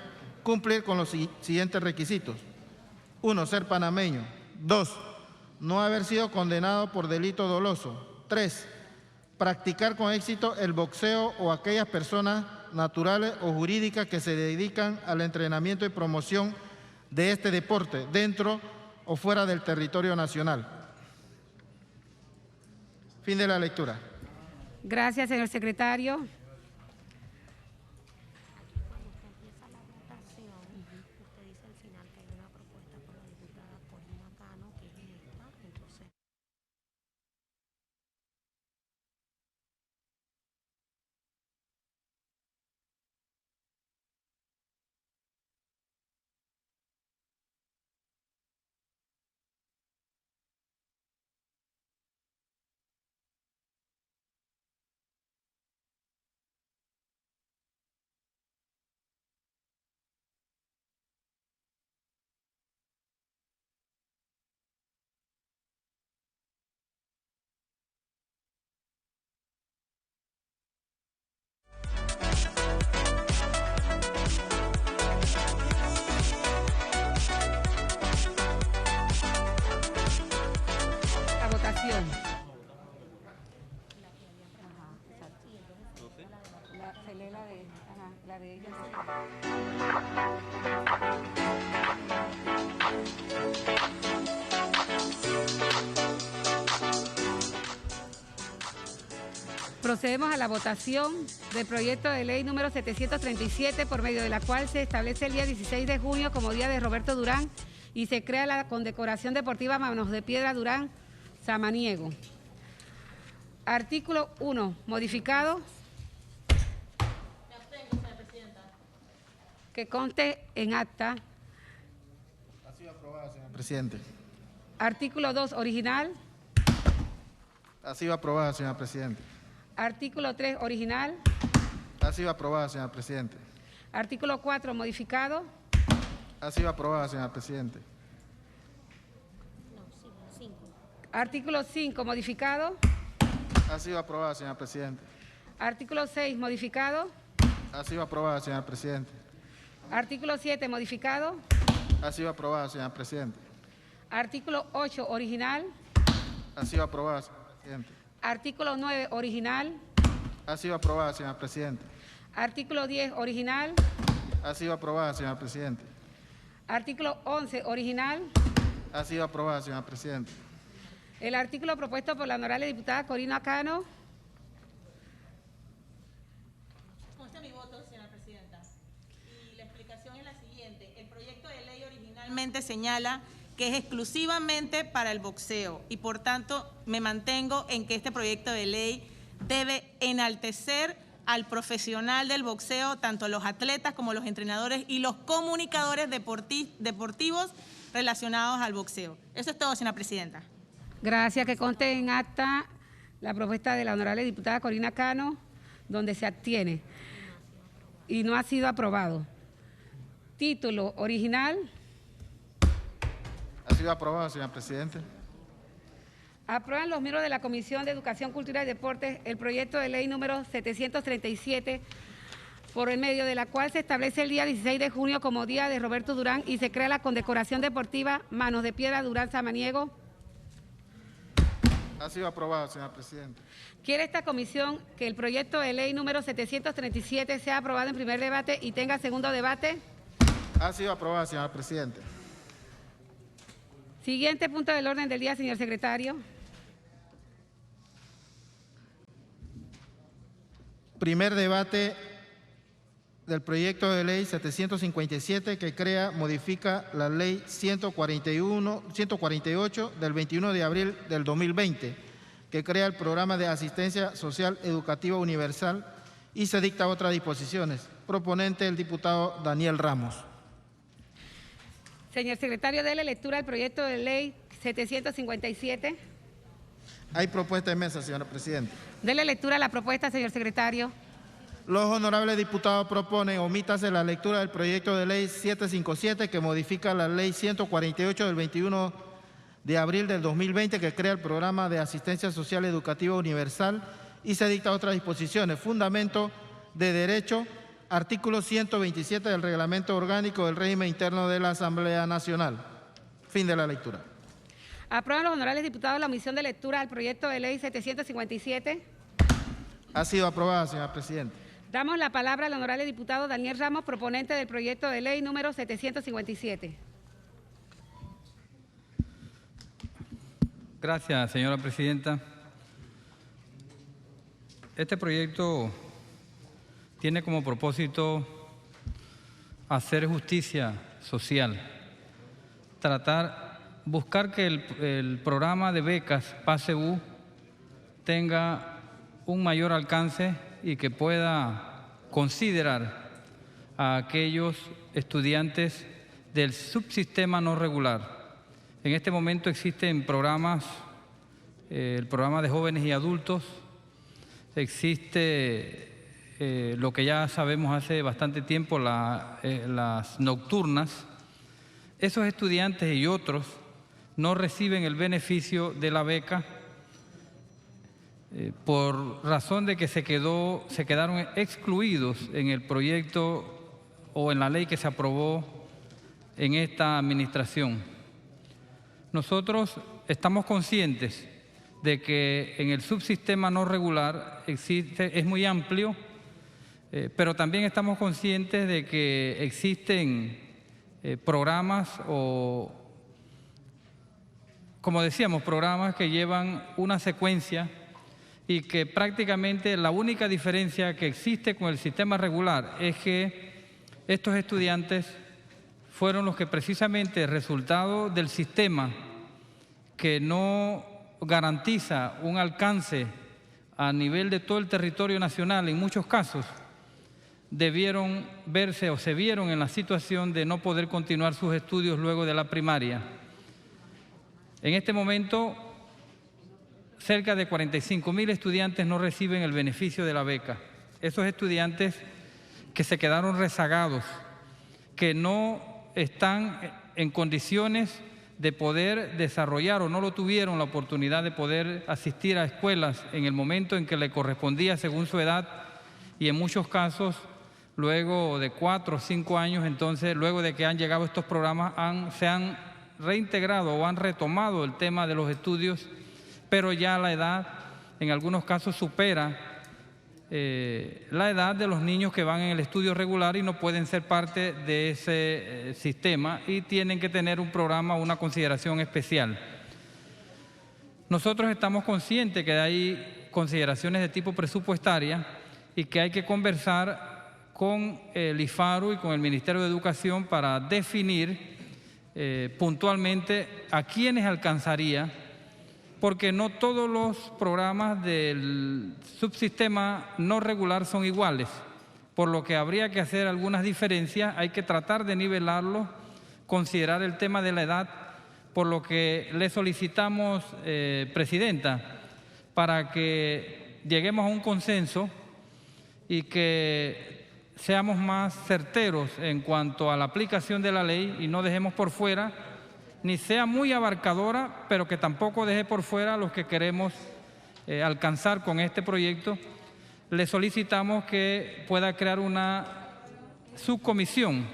cumplir con los siguientes requisitos. 1. Ser panameño. 2. No haber sido condenado por delito doloso. 3. Practicar con éxito el boxeo o aquellas personas naturales o jurídicas que se dedican al entrenamiento y promoción de este deporte, dentro o fuera del territorio nacional. Fin de la lectura. Gracias, señor secretario. La votación. La de ella. Procedemos a la votación del proyecto de ley número 737, por medio de la cual se establece el día 16 de junio como Día de Roberto Durán y se crea la condecoración deportiva Manos de Piedra Durán Samaniego. Artículo 1, modificado. Que conste en acta sido aprobada, señor presidente. Artículo 2 original. Ha sido aprobada, señor presidente. Artículo 3 original. Ha sido aprobada, señor presidente. Artículo 4 modificado. Ha sido aprobada, señor presidente. Artículo 5 modificado. Ha sido aprobada, señor presidente. Artículo 6 modificado. Ha sido aprobada, señor presidente. Artículo 7 modificado. Ha sido aprobada, señor presidente. Artículo 8 original. Ha sido aprobada, señor presidente. Artículo 9 original. Ha sido aprobada, señor presidente. Artículo 10 original. Ha sido aprobada, señor presidente. Artículo 11 original. Ha sido aprobada, señor presidente. El artículo propuesto por la honorable diputada Corina Cano. Consta mi voto, señora presidenta. Y la explicación es la siguiente. El proyecto de ley originalmente señala que es exclusivamente para el boxeo y por tanto me mantengo en que este proyecto de ley debe enaltecer al profesional del boxeo, tanto los atletas como los entrenadores y los comunicadores deportivos relacionados al boxeo. Eso es todo, señora presidenta. Gracias. Que conste en acta la propuesta de la honorable diputada Corina Cano, donde se abstiene y no ha sido aprobado. Título original. Ha sido aprobado, señor presidente. Aprueban los miembros de la Comisión de Educación, Cultura y Deportes el proyecto de ley número 737, por el medio de la cual se establece el día 16 de junio como Día de Roberto Durán y se crea la condecoración deportiva Manos de Piedra Durán Samaniego. Ha sido aprobado, señor presidente. Quiere esta comisión que el proyecto de ley número 737 sea aprobado en primer debate y tenga segundo debate. Ha sido aprobado, señor presidente. Siguiente punto del orden del día, señor secretario. Primer debate del proyecto de ley 757 que crea, modifica la ley 148 del 21 de abril del 2020, que crea el programa de asistencia social educativa universal y se dicta otras disposiciones. Proponente el diputado Daniel Ramos. Señor secretario, déle lectura al proyecto de ley 757. Hay propuesta de mesa, señora presidenta. Dele lectura a la propuesta, señor secretario. Los honorables diputados proponen omítase la lectura del proyecto de ley 757 que modifica la ley 148 del 21 de abril del 2020 que crea el programa de asistencia social educativa universal y se dicta otras disposiciones. Fundamento de derecho, artículo 127 del reglamento orgánico del régimen interno de la Asamblea Nacional. Fin de la lectura. Aprueban los honorables diputados la omisión de lectura al proyecto de ley 757. Ha sido aprobada, señora presidenta. Damos la palabra al honorable diputado Daniel Ramos, proponente del proyecto de ley número 757. Gracias, señora presidenta. Este proyecto tiene como propósito hacer justicia social, buscar que el programa de becas PASEU tenga un mayor alcance y que pueda considerar a aquellos estudiantes del subsistema no regular. En este momento existen programas, el programa de jóvenes y adultos, existe lo que ya sabemos hace bastante tiempo, las nocturnas. Esos estudiantes y otros no reciben el beneficio de la beca por razón de que se quedaron excluidos en el proyecto o en la ley que se aprobó en esta administración. Nosotros estamos conscientes de que en el subsistema no regular es muy amplio, pero también estamos conscientes de que existen programas o, como decíamos, programas que llevan una secuencia y que prácticamente la única diferencia que existe con el sistema regular es que estos estudiantes fueron los que precisamente, resultado del sistema que no garantiza un alcance a nivel de todo el territorio nacional en muchos casos, debieron verse o se vieron en la situación de no poder continuar sus estudios luego de la primaria. En este momento, cerca de 45.000 estudiantes no reciben el beneficio de la beca. Esos estudiantes que se quedaron rezagados, que no están en condiciones de poder desarrollar o no lo tuvieron la oportunidad de poder asistir a escuelas en el momento en que le correspondía según su edad, y en muchos casos luego de 4 o 5 años, entonces luego de que han llegado estos programas se han reintegrado o han retomado el tema de los estudios, pero ya la edad en algunos casos supera la edad de los niños que van en el estudio regular y no pueden ser parte de ese sistema y tienen que tener un programa o una consideración especial. Nosotros estamos conscientes que hay consideraciones de tipo presupuestaria y que hay que conversar con el IFARU y con el Ministerio de Educación para definir puntualmente a quiénes alcanzaría, porque no todos los programas del subsistema no regular son iguales, por lo que habría que hacer algunas diferencias, hay que tratar de nivelarlo, considerar el tema de la edad, por lo que le solicitamos, Presidenta, para que lleguemos a un consenso y que seamos más certeros en cuanto a la aplicación de la ley y no dejemos por fuera, ni sea muy abarcadora, pero que tampoco deje por fuera a los que queremos alcanzar con este proyecto. Le solicitamos que pueda crear una subcomisión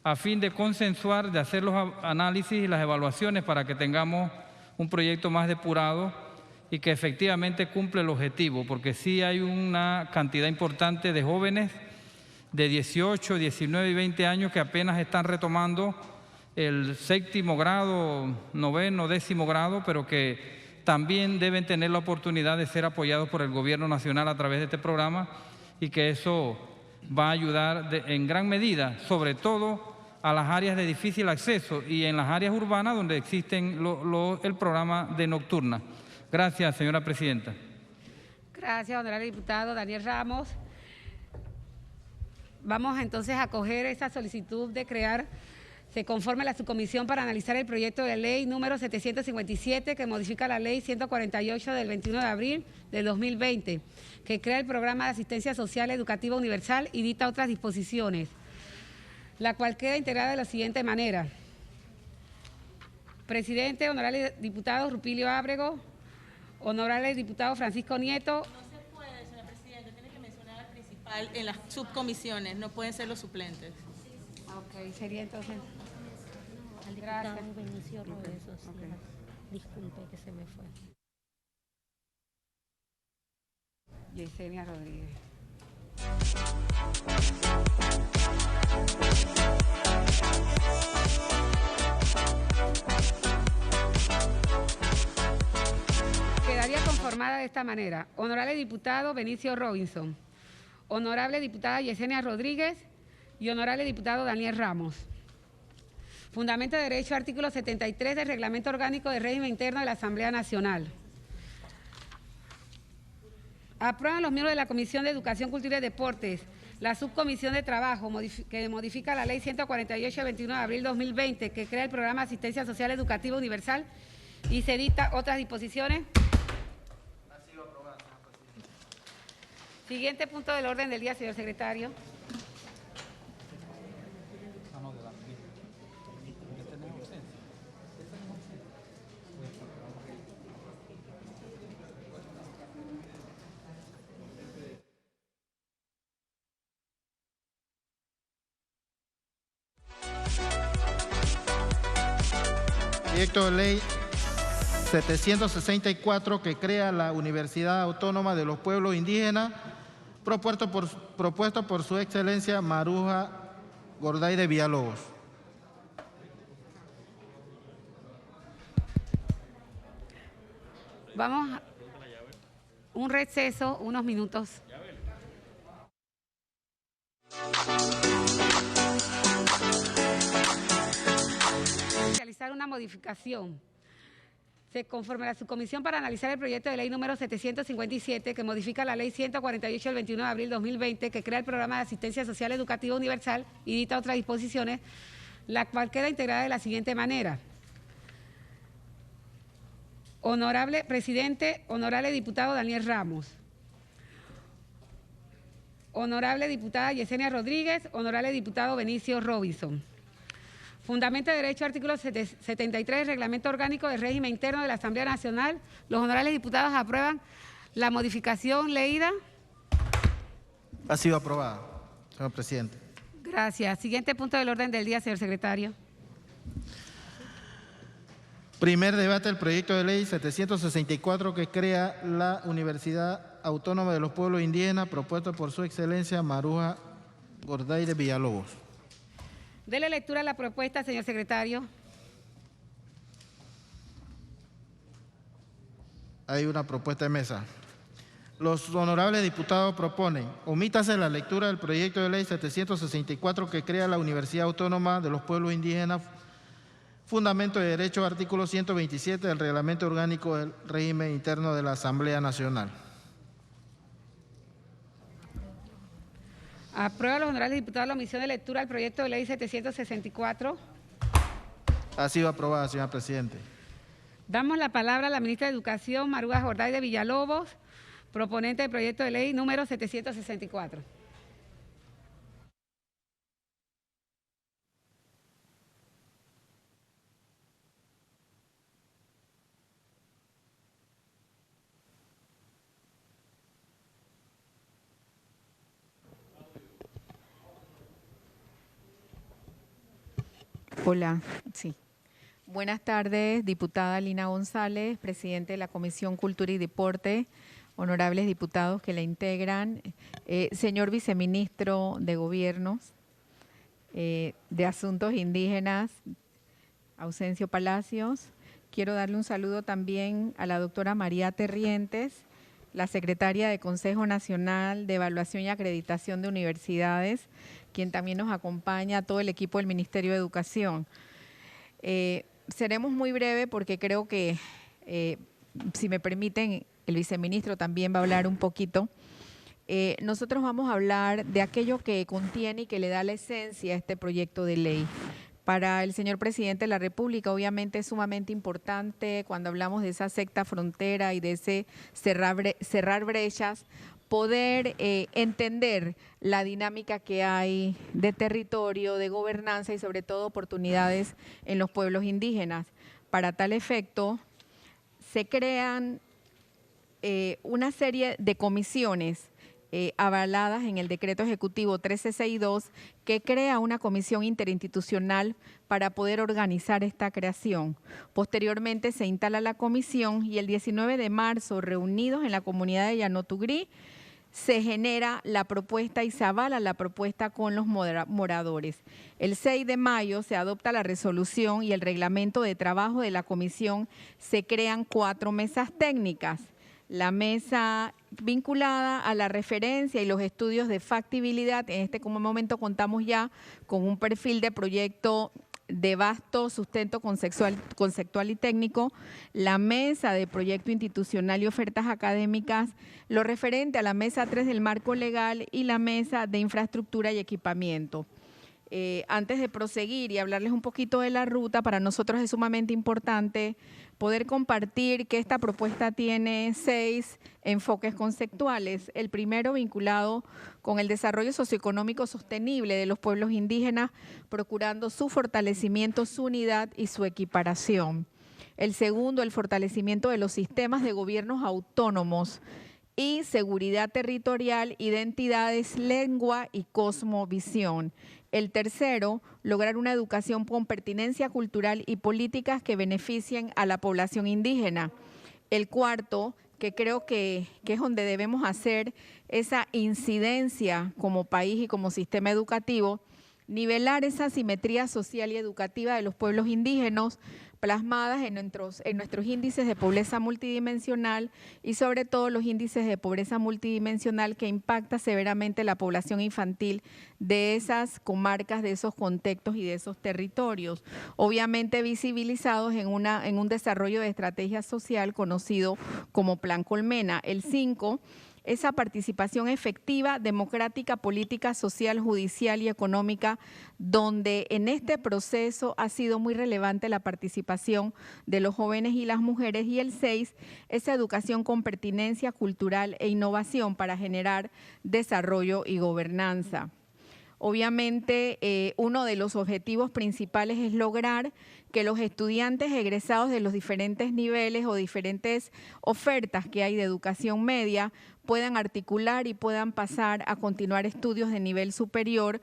a fin de consensuar, de hacer los análisis y las evaluaciones para que tengamos un proyecto más depurado y que efectivamente cumple el objetivo, porque sí hay una cantidad importante de jóvenes de 18, 19 y 20 años que apenas están retomando el 7º grado, 9º, 10º grado, pero que también deben tener la oportunidad de ser apoyados por el Gobierno Nacional a través de este programa y que eso va a ayudar en gran medida, sobre todo a las áreas de difícil acceso y en las áreas urbanas donde existen el programa de nocturna. Gracias, señora Presidenta. Gracias, honorable diputado Daniel Ramos. Vamos entonces a acoger esta solicitud de crear, se conforme la subcomisión para analizar el proyecto de ley número 757 que modifica la ley 148 del 21 de abril del 2020, que crea el programa de asistencia social educativa universal y dicta otras disposiciones, la cual queda integrada de la siguiente manera. Presidente, honorable diputado Rupilio Ábrego, honorable diputado Francisco Nieto. No se puede, señora Presidenta, tiene que mencionar al principal en las subcomisiones, no pueden ser los suplentes. Ok, sería entonces. Gracias. Benicio Robeso, sí. Okay. Disculpe que se me fue. Yesenia Rodríguez. Quedaría conformada de esta manera. Honorable diputado Benicio Robinson, honorable diputada Yesenia Rodríguez y honorable diputado Daniel Ramos. Fundamento de derecho, artículo 73 del Reglamento Orgánico de Régimen Interno de la Asamblea Nacional. Aprueban los miembros de la Comisión de Educación, Cultura y Deportes la subcomisión de trabajo que modifica la ley 148 del 21 de abril 2020 que crea el programa de asistencia social educativa universal y se dicta otras disposiciones. Ha sido aprobada, señora Presidenta. Siguiente punto del orden del día, señor secretario. Proyecto de ley 764 que crea la Universidad Autónoma de los Pueblos Indígenas, propuesto por su excelencia Maruja Gorday de Villalobos. Vamos a un receso, unos minutos. Realizar una modificación. se conforme a la subcomisión para analizar el proyecto de ley número 757 que modifica la ley 148 del 21 de abril 2020 que crea el programa de asistencia social educativa universal y dicta otras disposiciones, la cual queda integrada de la siguiente manera. Honorable presidente, honorable diputado Daniel Ramos. Honorable diputada Yesenia Rodríguez, honorable diputado Benicio Robinson. Fundamento de derecho, artículo 73 del Reglamento Orgánico del Régimen Interno de la Asamblea Nacional. Los honorables diputados aprueban la modificación leída. Ha sido aprobada, señor presidente. Gracias. Siguiente punto del orden del día, señor secretario. Primer debate del proyecto de ley 764 que crea la Universidad Autónoma de los Pueblos Indígenas, propuesto por su excelencia Maruja Gorday de Villalobos. Dele lectura a la propuesta, señor secretario. Hay una propuesta de mesa. Los honorables diputados proponen, omítase la lectura del proyecto de ley 764 que crea la Universidad Autónoma de los Pueblos Indígenas, fundamento de derecho, artículo 127 del Reglamento Orgánico del Régimen Interno de la Asamblea Nacional. Aprueba los honorables diputados la omisión de lectura al proyecto de ley 764. Ha sido aprobada, señor presidente. Damos la palabra a la ministra de Educación, Maruja Gorday de Villalobos, proponente del proyecto de ley número 764. Hola, sí. Buenas tardes, diputada Lina González, presidente de la Comisión Cultura y Deporte, honorables diputados que la integran, señor viceministro de Gobiernos, de Asuntos Indígenas, Ausencio Palacios. Quiero darle un saludo también a la doctora María Terrientes, la secretaria de Consejo Nacional de Evaluación y Acreditación de Universidades, quien también nos acompaña, a todo el equipo del Ministerio de Educación. Seremos muy breve porque creo que, si me permiten, el viceministro también va a hablar un poquito. Nosotros vamos a hablar de aquello que contiene y que le da la esencia a este proyecto de ley. Para el señor presidente de la República, obviamente es sumamente importante cuando hablamos de esa sexta frontera y de ese cerrar brechas, poder entender la dinámica que hay de territorio, de gobernanza y sobre todo oportunidades en los pueblos indígenas. Para tal efecto, se crean una serie de comisiones avaladas en el Decreto Ejecutivo 1362, que crea una comisión interinstitucional para poder organizar esta creación. Posteriormente se instala la comisión y el 19 de marzo, reunidos en la comunidad de Llanotugrí, se genera la propuesta y se avala la propuesta con los moradores. El 6 de mayo se adopta la resolución y el reglamento de trabajo de la comisión. Se crean 4 mesas técnicas. La mesa vinculada a la referencia y los estudios de factibilidad. En este momento contamos ya con un perfil de proyecto de vasto sustento conceptual y técnico, la mesa de proyecto institucional y ofertas académicas, lo referente a la mesa 3 del marco legal y la mesa de infraestructura y equipamiento. Antes de proseguir y hablarles un poquito de la ruta, para nosotros es sumamente importante poder compartir que esta propuesta tiene 6 enfoques conceptuales. El primero, vinculado con el desarrollo socioeconómico sostenible de los pueblos indígenas, procurando su fortalecimiento, su unidad y su equiparación. El segundo, el fortalecimiento de los sistemas de gobiernos autónomos y seguridad territorial, identidades, lengua y cosmovisión. El tercero, lograr una educación con pertinencia cultural y políticas que beneficien a la población indígena. El cuarto, que creo que es donde debemos hacer esa incidencia como país y como sistema educativo, nivelar esa asimetría social y educativa de los pueblos indígenas plasmadas en nuestros índices de pobreza multidimensional y sobre todo los índices de pobreza multidimensional que impacta severamente la población infantil de esas comarcas, de esos contextos y de esos territorios, obviamente visibilizados en un desarrollo de estrategia social conocido como Plan Colmena. El 5, esa participación efectiva, democrática, política, social, judicial y económica, donde en este proceso ha sido muy relevante la participación de los jóvenes y las mujeres. Y el 6, esa educación con pertinencia cultural e innovación para generar desarrollo y gobernanza. Obviamente, uno de los objetivos principales es lograr que los estudiantes egresados de los diferentes niveles o diferentes ofertas que hay de educación media puedan articular y puedan pasar a continuar estudios de nivel superior,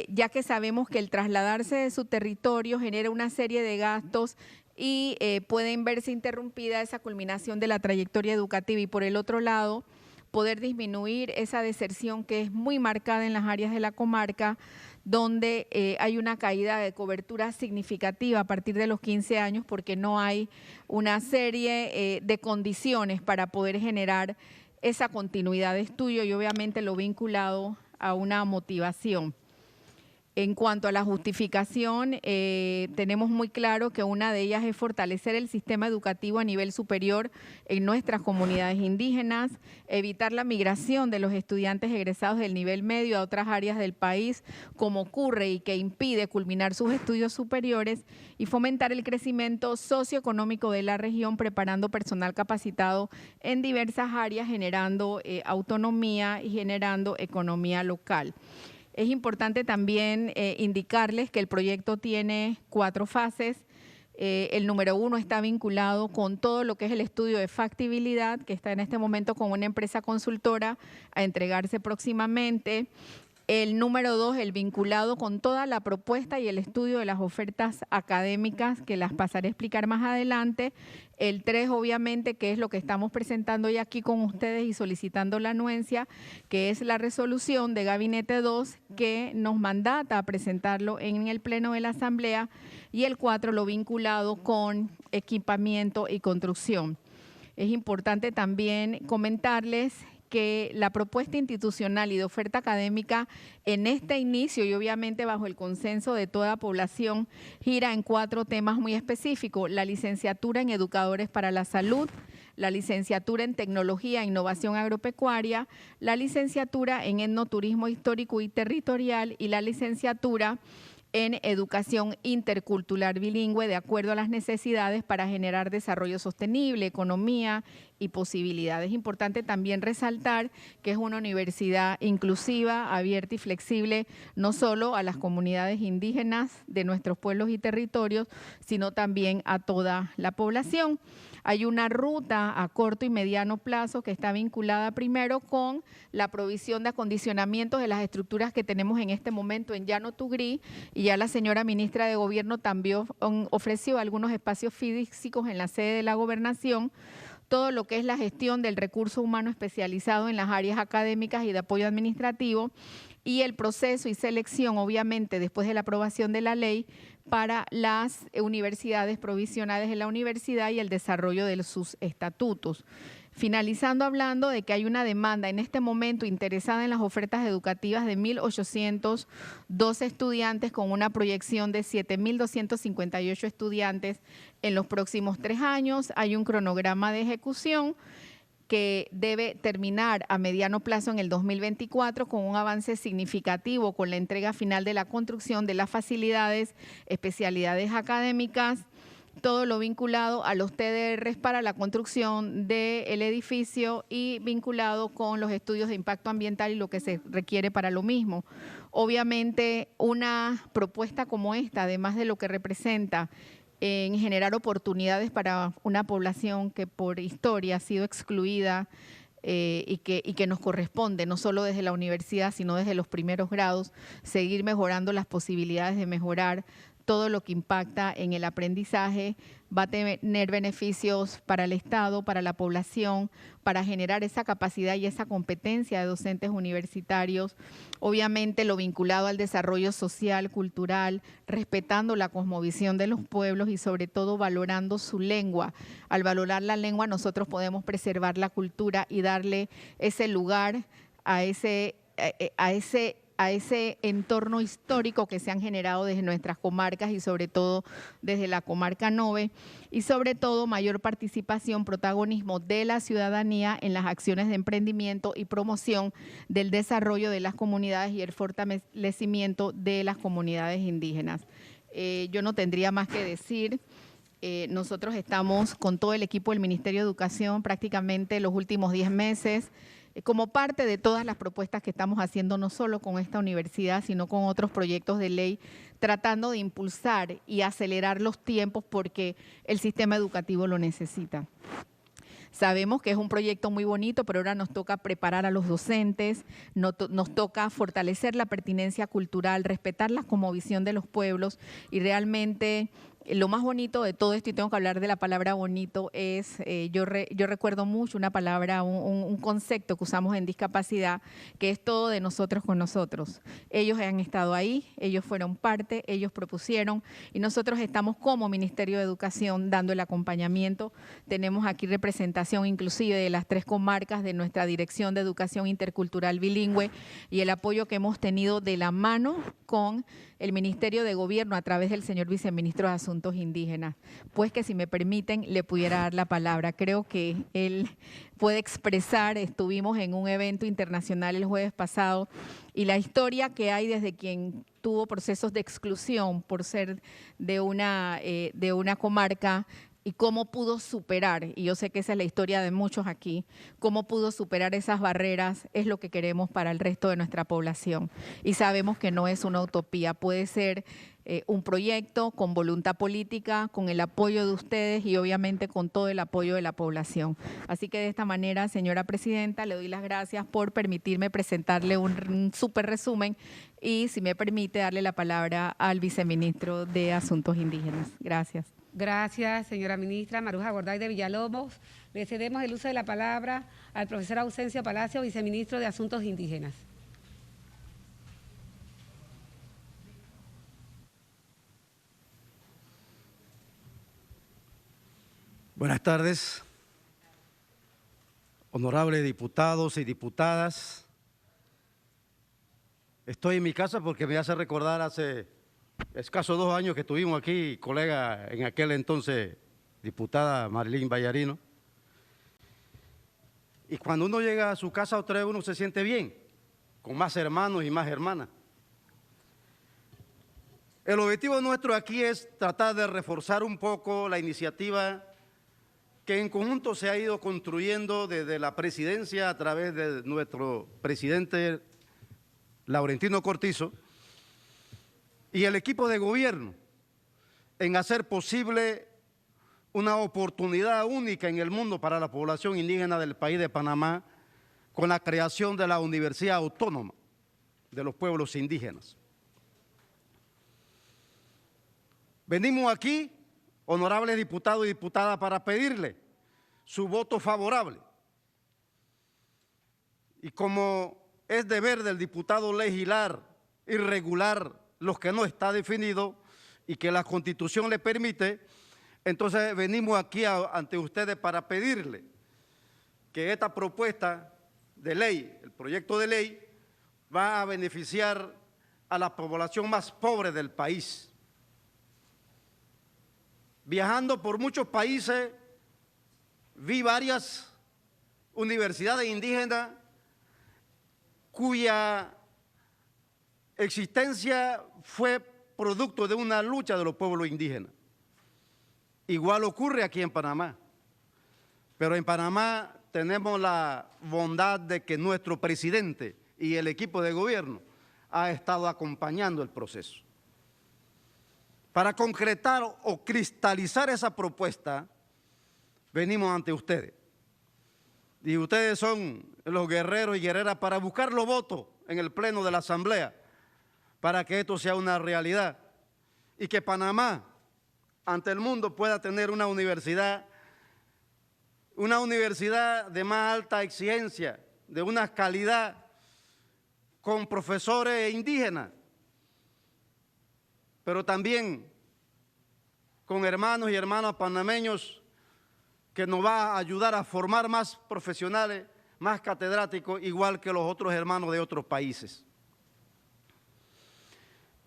ya que sabemos que el trasladarse de su territorio genera una serie de gastos y pueden verse interrumpida esa culminación de la trayectoria educativa. Y por el otro lado, poder disminuir esa deserción que es muy marcada en las áreas de la comarca, donde hay una caída de cobertura significativa a partir de los 15 años porque no hay una serie de condiciones para poder generar esa continuidad de estudio y obviamente lo vinculado a una motivación. En cuanto a la justificación, tenemos muy claro que una de ellas es fortalecer el sistema educativo a nivel superior en nuestras comunidades indígenas, evitar la migración de los estudiantes egresados del nivel medio a otras áreas del país, como ocurre y que impide culminar sus estudios superiores, y fomentar el crecimiento socioeconómico de la región, preparando personal capacitado en diversas áreas, generando autonomía y generando economía local. Es importante también indicarles que el proyecto tiene 4 fases. El número 1 está vinculado con todo lo que es el estudio de factibilidad, que está en este momento con una empresa consultora a entregarse próximamente. El número 2, el vinculado con toda la propuesta y el estudio de las ofertas académicas, que las pasaré a explicar más adelante. El 3, obviamente, que es lo que estamos presentando hoy aquí con ustedes y solicitando la anuencia, que es la resolución de Gabinete 2, que nos mandata a presentarlo en el Pleno de la Asamblea. Y el 4, lo vinculado con equipamiento y construcción. Es importante también comentarles que la propuesta institucional y de oferta académica en este inicio y obviamente bajo el consenso de toda población gira en 4 temas muy específicos: la licenciatura en Educadores para la Salud, la licenciatura en Tecnología e Innovación Agropecuaria, la licenciatura en Etnoturismo Histórico y Territorial y la licenciatura en Educación Intercultural Bilingüe, de acuerdo a las necesidades para generar desarrollo sostenible, economía y posibilidades. Es importante también resaltar que es una universidad inclusiva, abierta y flexible, no solo a las comunidades indígenas de nuestros pueblos y territorios, sino también a toda la población. Hay una ruta a corto y mediano plazo que está vinculada primero con la provisión de acondicionamientos de las estructuras que tenemos en este momento en Llano Tugrí, y ya la señora ministra de Gobierno también ofreció algunos espacios físicos en la sede de la Gobernación. Todo lo que es la gestión del recurso humano especializado en las áreas académicas y de apoyo administrativo, y el proceso y selección, obviamente, después de la aprobación de la ley, para las universidades provisionales de la universidad y el desarrollo de sus estatutos. Finalizando hablando de que hay una demanda en este momento interesada en las ofertas educativas de 1.802 estudiantes con una proyección de 7.258 estudiantes en los próximos 3 años. Hay un cronograma de ejecución que debe terminar a mediano plazo en el 2024 con un avance significativo con la entrega final de la construcción de las facilidades, especialidades académicas, todo lo vinculado a los TDRs para la construcción del edificio y vinculado con los estudios de impacto ambiental y lo que se requiere para lo mismo. Obviamente, una propuesta como esta, además de lo que representa en generar oportunidades para una población que por historia ha sido excluida y que nos corresponde, no solo desde la universidad, sino desde los primeros grados, seguir mejorando las posibilidades de mejorar todo lo que impacta en el aprendizaje, va a tener beneficios para el Estado, para la población, para generar esa capacidad y esa competencia de docentes universitarios. Obviamente lo vinculado al desarrollo social, cultural, respetando la cosmovisión de los pueblos y sobre todo valorando su lengua. Al valorar la lengua nosotros podemos preservar la cultura y darle ese lugar a ese entorno histórico que se han generado desde nuestras comarcas y sobre todo desde la comarca Nove, y sobre todo mayor participación, protagonismo de la ciudadanía en las acciones de emprendimiento y promoción del desarrollo de las comunidades y el fortalecimiento de las comunidades indígenas. Yo no tendría más que decir. Nosotros estamos con todo el equipo del Ministerio de Educación prácticamente los últimos 10 meses, como parte de todas las propuestas que estamos haciendo, no solo con esta universidad, sino con otros proyectos de ley, tratando de impulsar y acelerar los tiempos porque el sistema educativo lo necesita. Sabemos que es un proyecto muy bonito, pero ahora nos toca preparar a los docentes, nos toca fortalecer la pertinencia cultural, respetar la cosmovisión de los pueblos y realmente lo más bonito de todo esto, y tengo que hablar de la palabra bonito, es, yo recuerdo mucho una palabra, un concepto que usamos en discapacidad, que es todo de nosotros con nosotros. Ellos han estado ahí, ellos fueron parte, ellos propusieron y nosotros estamos como Ministerio de Educación dando el acompañamiento. Tenemos aquí representación inclusive de las 3 comarcas de nuestra Dirección de Educación Intercultural Bilingüe y el apoyo que hemos tenido de la mano con el Ministerio de Gobierno a través del señor Viceministro de Asuntos Indígenas. Pues que si me permiten le pudiera dar la palabra. Creo que él puede expresar, estuvimos en un evento internacional el jueves pasado y la historia que hay desde quien tuvo procesos de exclusión por ser de una comarca y cómo pudo superar, y yo sé que esa es la historia de muchos aquí, cómo pudo superar esas barreras es lo que queremos para el resto de nuestra población. Y sabemos que no es una utopía, puede ser un proyecto con voluntad política, con el apoyo de ustedes y obviamente con todo el apoyo de la población. Así que de esta manera, señora presidenta, le doy las gracias por permitirme presentarle un súper resumen y, si me permite, darle la palabra al viceministro de Asuntos Indígenas. Gracias. Gracias, señora ministra Maruja Gorday de Villalobos. Le cedemos el uso de la palabra al profesor Ausencio Palacio, viceministro de Asuntos Indígenas. Buenas tardes, honorables diputados y diputadas. Estoy en mi casa porque me hace recordar hace escasos 2 años que estuvimos aquí, colega en aquel entonces, diputada Marilyn Vallarino. Y cuando uno llega a su casa otra vez uno se siente bien, con más hermanos y más hermanas. El objetivo nuestro aquí es tratar de reforzar un poco la iniciativa que en conjunto se ha ido construyendo desde la presidencia a través de nuestro presidente Laurentino Cortizo y el equipo de gobierno en hacer posible una oportunidad única en el mundo para la población indígena del país de Panamá con la creación de la Universidad Autónoma de los Pueblos Indígenas. Venimos aquí, honorables diputados y diputadas, para pedirle su voto favorable. Y como es deber del diputado legislar y regular lo que no está definido y que la Constitución le permite, entonces venimos aquí ante ustedes para pedirle que esta propuesta de ley, el proyecto de ley, va a beneficiar a la población más pobre del país. Viajando por muchos países, vi varias universidades indígenas cuya existencia fue producto de una lucha de los pueblos indígenas. Igual ocurre aquí en Panamá, pero en Panamá tenemos la bondad de que nuestro presidente y el equipo de gobierno ha estado acompañando el proceso. Para concretar o cristalizar esa propuesta, venimos ante ustedes. Y ustedes son los guerreros y guerreras para buscar los votos en el pleno de la Asamblea, para que esto sea una realidad y que Panamá ante el mundo pueda tener una universidad de más alta exigencia, de una calidad, con profesores indígenas, pero también con hermanos y hermanas panameños, que nos va a ayudar a formar más profesionales, más catedráticos, igual que los otros hermanos de otros países.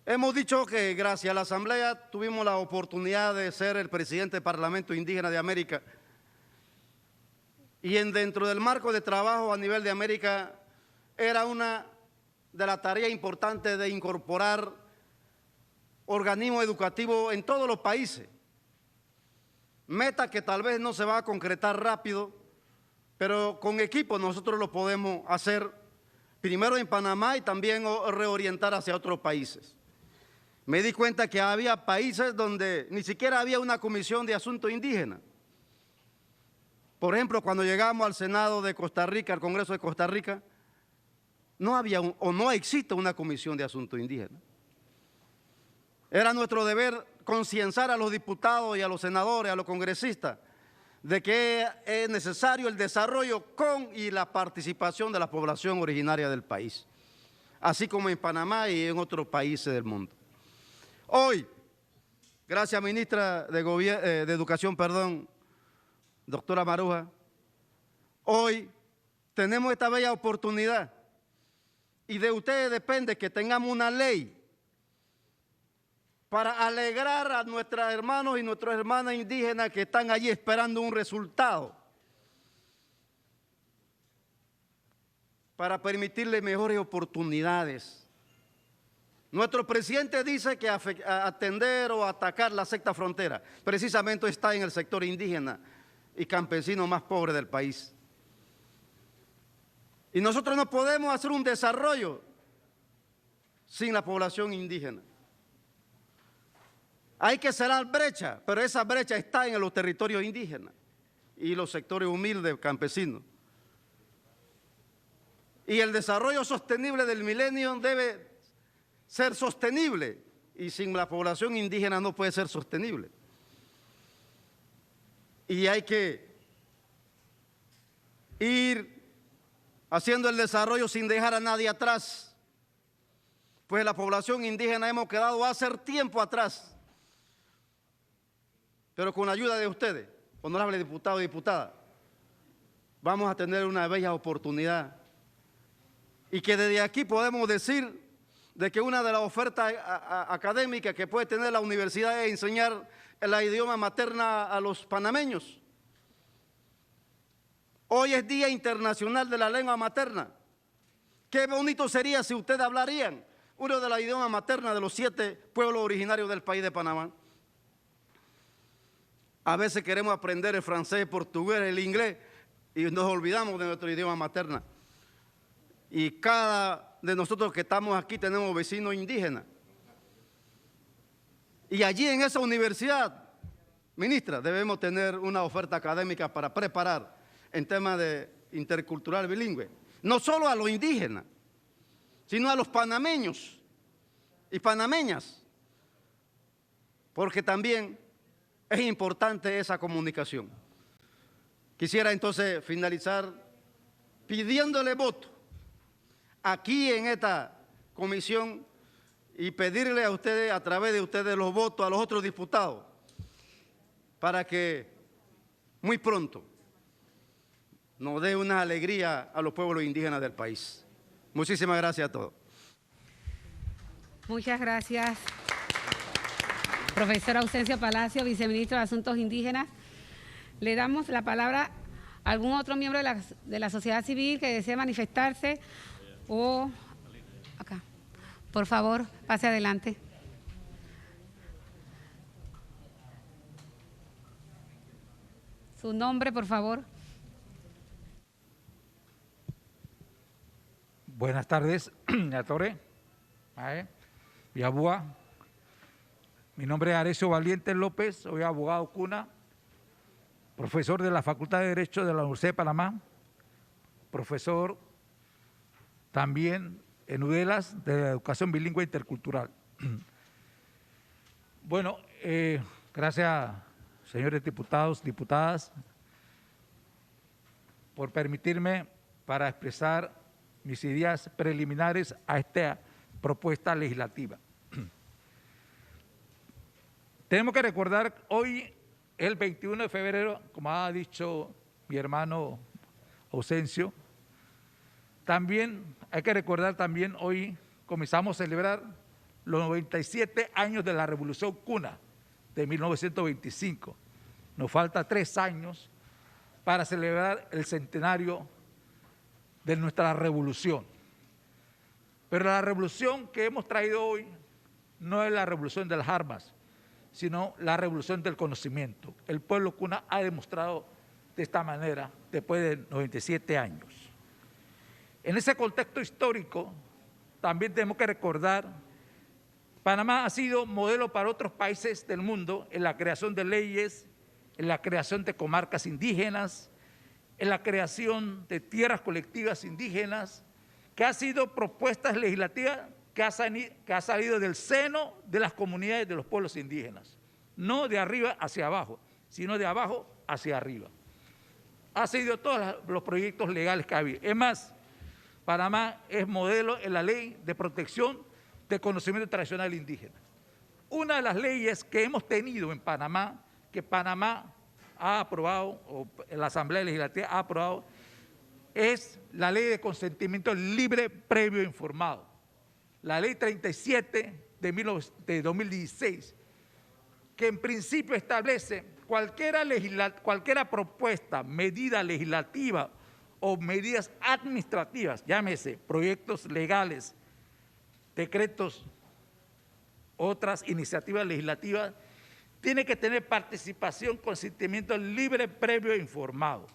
Hemos dicho que gracias a la Asamblea tuvimos la oportunidad de ser el presidente del Parlamento Indígena de América, y dentro del marco de trabajo a nivel de América era una de las tareas importantes de incorporar organismos educativos en todos los países. Meta que tal vez no se va a concretar rápido, pero con equipo nosotros lo podemos hacer primero en Panamá y también reorientar hacia otros países. Me di cuenta que había países donde ni siquiera había una comisión de asuntos indígenas. Por ejemplo, cuando llegamos al Senado de Costa Rica, al Congreso de Costa Rica, no había no existe una comisión de asuntos indígenas. Era nuestro deber concienciar a los diputados y a los senadores, a los congresistas, de que es necesario el desarrollo con y la participación de la población originaria del país, así como en Panamá y en otros países del mundo. Hoy, gracias ministra de Educación, doctora Maruja, hoy tenemos esta bella oportunidad y de ustedes depende que tengamos una ley para alegrar a nuestros hermanos y nuestras hermanas indígenas que están allí esperando un resultado, para permitirles mejores oportunidades. Nuestro presidente dice que atender o atacar la sexta frontera precisamente está en el sector indígena y campesino más pobre del país. Y nosotros no podemos hacer un desarrollo sin la población indígena. Hay que cerrar brecha, pero esa brecha está en los territorios indígenas y los sectores humildes campesinos. Y el desarrollo sostenible del milenio debe ser sostenible, y sin la población indígena no puede ser sostenible. Y hay que ir haciendo el desarrollo sin dejar a nadie atrás, pues la población indígena hemos quedado hace tiempo atrás. Pero con la ayuda de ustedes, honorables diputados y diputadas, vamos a tener una bella oportunidad, y que desde aquí podemos decir de que una de las ofertas académicas que puede tener la universidad es enseñar el idioma materna a los panameños. Hoy es Día Internacional de la Lengua Materna. Qué bonito sería si ustedes hablarían uno de la idioma materna de los 7 pueblos originarios del país de Panamá. A veces queremos aprender el francés, el portugués, el inglés y nos olvidamos de nuestro idioma materna. Y cada de nosotros que estamos aquí tenemos vecinos indígenas. Y allí en esa universidad, ministra, debemos tener una oferta académica para preparar en temas de intercultural bilingüe, no solo a los indígenas, sino a los panameños y panameñas, porque también es importante esa comunicación. Quisiera entonces finalizar pidiéndole voto aquí en esta comisión y pedirle a ustedes, a través de ustedes, los votos a los otros diputados para que muy pronto nos dé una alegría a los pueblos indígenas del país. Muchísimas gracias a todos. Muchas gracias, profesor Ausencio Palacio, viceministro de Asuntos Indígenas. Le damos la palabra a algún otro miembro de la sociedad civil que desee manifestarse o acá. Por favor, pase adelante. Su nombre, por favor. Buenas tardes, Atore, Yabúa. Mi nombre es Arecio Valiente López, soy abogado cuna, profesor de la Facultad de Derecho de la Universidad de Panamá, profesor también en UDELAS de la Educación Bilingüe Intercultural. Bueno, gracias, señores diputados, diputadas, por permitirme para expresar mis ideas preliminares a esta propuesta legislativa. Tenemos que recordar hoy, el 21 de febrero, como ha dicho mi hermano Ausencio, también hay que recordar también hoy comenzamos a celebrar los 97 años de la Revolución Cuna de 1925. Nos falta 3 años para celebrar el centenario de nuestra revolución. Pero la revolución que hemos traído hoy no es la revolución de las armas, sino la revolución del conocimiento. El pueblo cuna ha demostrado de esta manera después de 97 años. En ese contexto histórico, también tenemos que recordar, Panamá ha sido modelo para otros países del mundo en la creación de leyes, en la creación de comarcas indígenas, en la creación de tierras colectivas indígenas, que ha sido propuestas legislativas que ha salido del seno de las comunidades de los pueblos indígenas, no de arriba hacia abajo, sino de abajo hacia arriba. Ha seguido todos los proyectos legales que ha habido. Es más, Panamá es modelo en la ley de protección del conocimiento tradicional indígena. Una de las leyes que hemos tenido en Panamá, que Panamá ha aprobado, o la Asamblea Legislativa ha aprobado, es la ley de consentimiento libre, previo e informado. La ley 37 de 2016, que en principio establece cualquiera propuesta, medida legislativa o medidas administrativas, llámese proyectos legales, decretos, otras iniciativas legislativas, tiene que tener participación, consentimiento libre, previo e informado.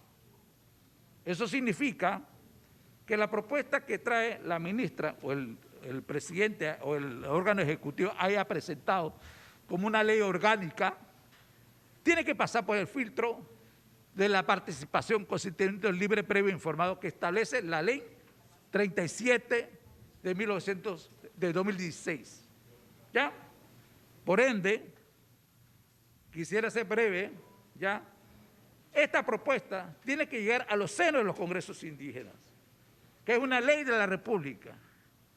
Eso significa que la propuesta que trae la ministra o el presidente o el órgano ejecutivo haya presentado como una ley orgánica, tiene que pasar por el filtro de la participación, consentimiento libre, previo e informado que establece la ley 37 de 2016. ¿Ya? Por ende, quisiera ser breve, ¿ya? Esta propuesta tiene que llegar a los senos de los congresos indígenas, que es una ley de la República,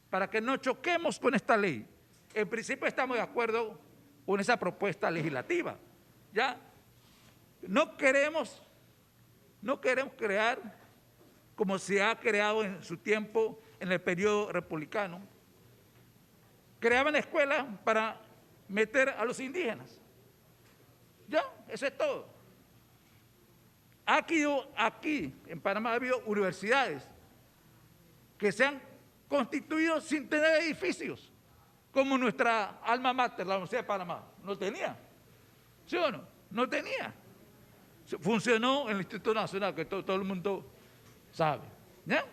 para que no choquemos con esta ley. En principio estamos de acuerdo con esa propuesta legislativa, ¿ya? No queremos crear, como se ha creado en su tiempo en el periodo republicano, creaban escuelas para meter a los indígenas. Ya, eso es todo. Aquí en Panamá ha habido universidades que se han constituido sin tener edificios, como nuestra alma mater, la Universidad de Panamá, no tenía. ¿Sí o no? No tenía. Funcionó en el Instituto Nacional, que todo el mundo sabe. ¿Ya?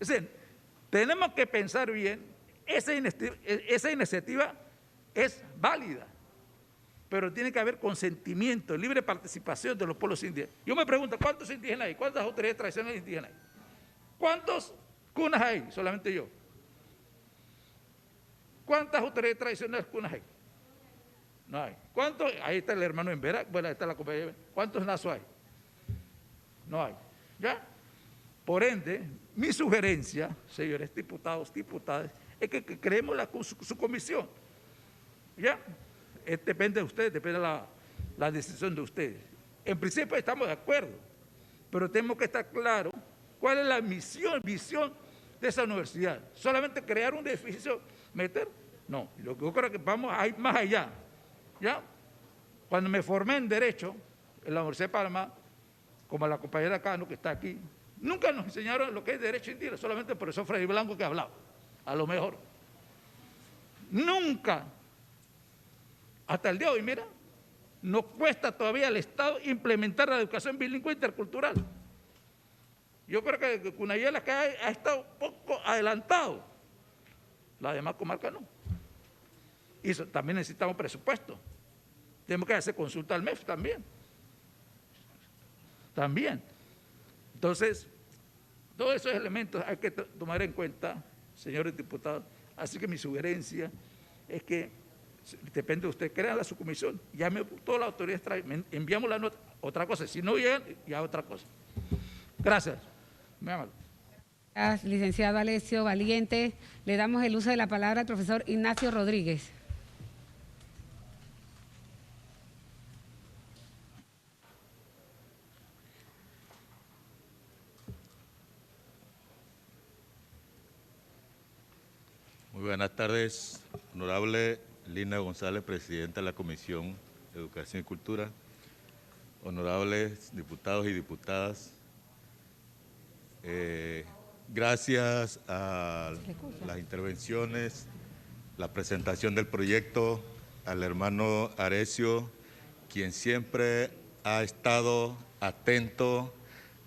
Es decir, tenemos que pensar bien, esa iniciativa es válida, pero tiene que haber consentimiento, libre participación de los pueblos indígenas. Yo me pregunto, ¿cuántos indígenas hay? ¿Cuántas autoridades tradicionales indígenas hay? ¿Cuántos cunas hay? Solamente yo. ¿Cuántas autoridades tradicionales cunas hay? No hay. ¿Cuántos? Ahí está el hermano en Vera, bueno, ahí está la compañera. ¿Cuántos nazos hay? No hay. ¿Ya? Por ende, mi sugerencia, señores diputados, diputadas, es que creemos su comisión. ¿Ya? Depende de ustedes, depende de la decisión de ustedes. En principio estamos de acuerdo, pero tenemos que estar claros cuál es la visión de esa universidad. Solamente crear un edificio, meter, no. Lo que yo creo que vamos a ir más allá. ¿Ya? Cuando me formé en Derecho en la Universidad de Panamá, como la compañera Cano que está aquí, nunca nos enseñaron lo que es Derecho indígena, solamente el profesor Freddy Blanco que hablaba, a lo mejor. Nunca. Hasta el día de hoy, mira, nos cuesta todavía al Estado implementar la educación bilingüe intercultural. Yo creo que Cunayala ha estado un poco adelantado, la demás comarcas no. Y eso, también necesitamos presupuesto. Tenemos que hacer consulta al MEF también. También. Entonces, todos esos elementos hay que tomar en cuenta, señores diputados. Así que mi sugerencia es que depende de usted, crea la subcomisión, llame toda la autoridad, enviamos la nota, otra cosa, si no llegan, ya otra cosa. Gracias. Muy amable. Gracias, licenciado Alessio Valiente. Le damos el uso de la palabra al profesor Ignacio Rodríguez. Muy buenas tardes, honorable Lina González, presidenta de la Comisión de Educación y Cultura, honorables diputados y diputadas. Gracias a las intervenciones, la presentación del proyecto, al hermano Arecio, quien siempre ha estado atento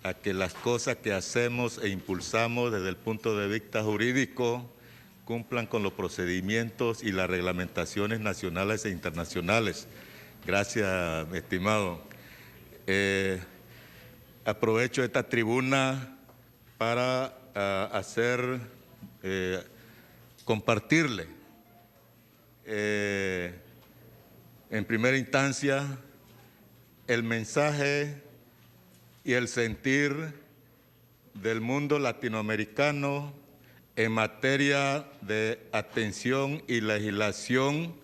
a que las cosas que hacemos e impulsamos desde el punto de vista jurídico cumplan con los procedimientos y las reglamentaciones nacionales e internacionales. Gracias, mi estimado. Aprovecho esta tribuna para compartirle en primera instancia el mensaje y el sentir del mundo latinoamericano en materia de atención y legislación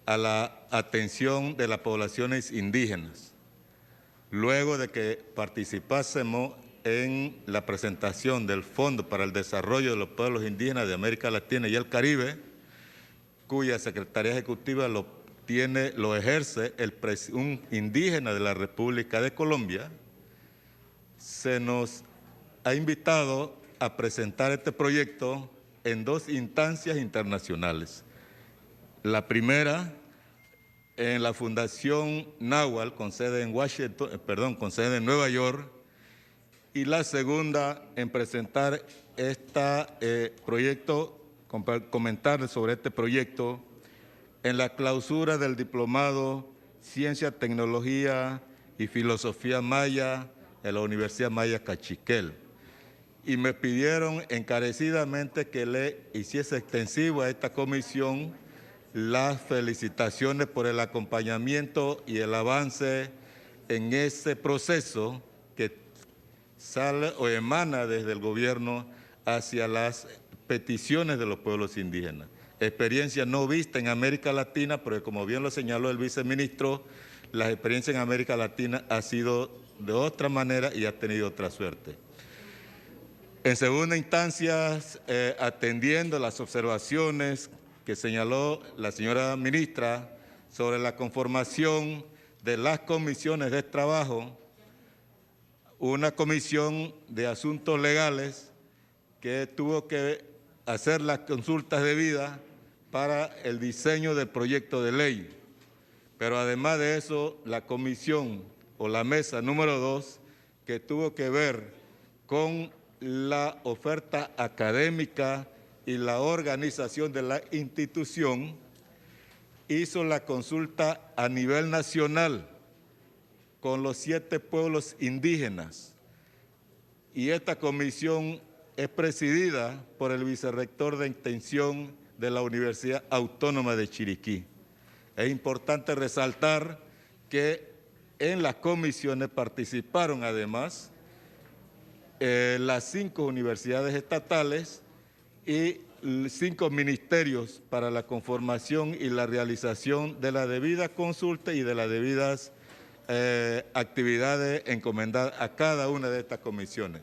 a la atención de las poblaciones indígenas. Luego de que participásemos en la presentación del Fondo para el Desarrollo de los Pueblos Indígenas de América Latina y el Caribe, cuya Secretaría Ejecutiva lo ejerce un indígena de la República de Colombia, se nos ha invitado a presentar este proyecto en dos instancias internacionales. La primera, en la Fundación Nahual, con sede en con sede en Nueva York, y la segunda, en presentar este proyecto, comentar sobre este proyecto en la clausura del Diplomado Ciencia, Tecnología y Filosofía Maya en la Universidad Maya Cachiquel. Y me pidieron encarecidamente que le hiciese extensivo a esta comisión las felicitaciones por el acompañamiento y el avance en ese proceso que sale o emana desde el gobierno hacia las peticiones de los pueblos indígenas. Experiencia no vista en América Latina, porque como bien lo señaló el viceministro, la experiencia en América Latina ha sido de otra manera y ha tenido otra suerte. En segunda instancia, atendiendo las observaciones que señaló la señora ministra sobre la conformación de las comisiones de trabajo, una comisión de asuntos legales que tuvo que hacer las consultas debidas para el diseño del proyecto de ley. Pero además de eso, la comisión o la mesa número 2, que tuvo que ver con la oferta académica y la organización de la institución, hizo la consulta a nivel nacional con los 7 pueblos indígenas. Y esta comisión es presidida por el vicerrector de extensión de la Universidad Autónoma de Chiriquí. Es importante resaltar que en las comisiones participaron además las 5 universidades estatales y 5 ministerios para la conformación y la realización de la debida consulta y de las debidas actividades encomendadas a cada una de estas comisiones.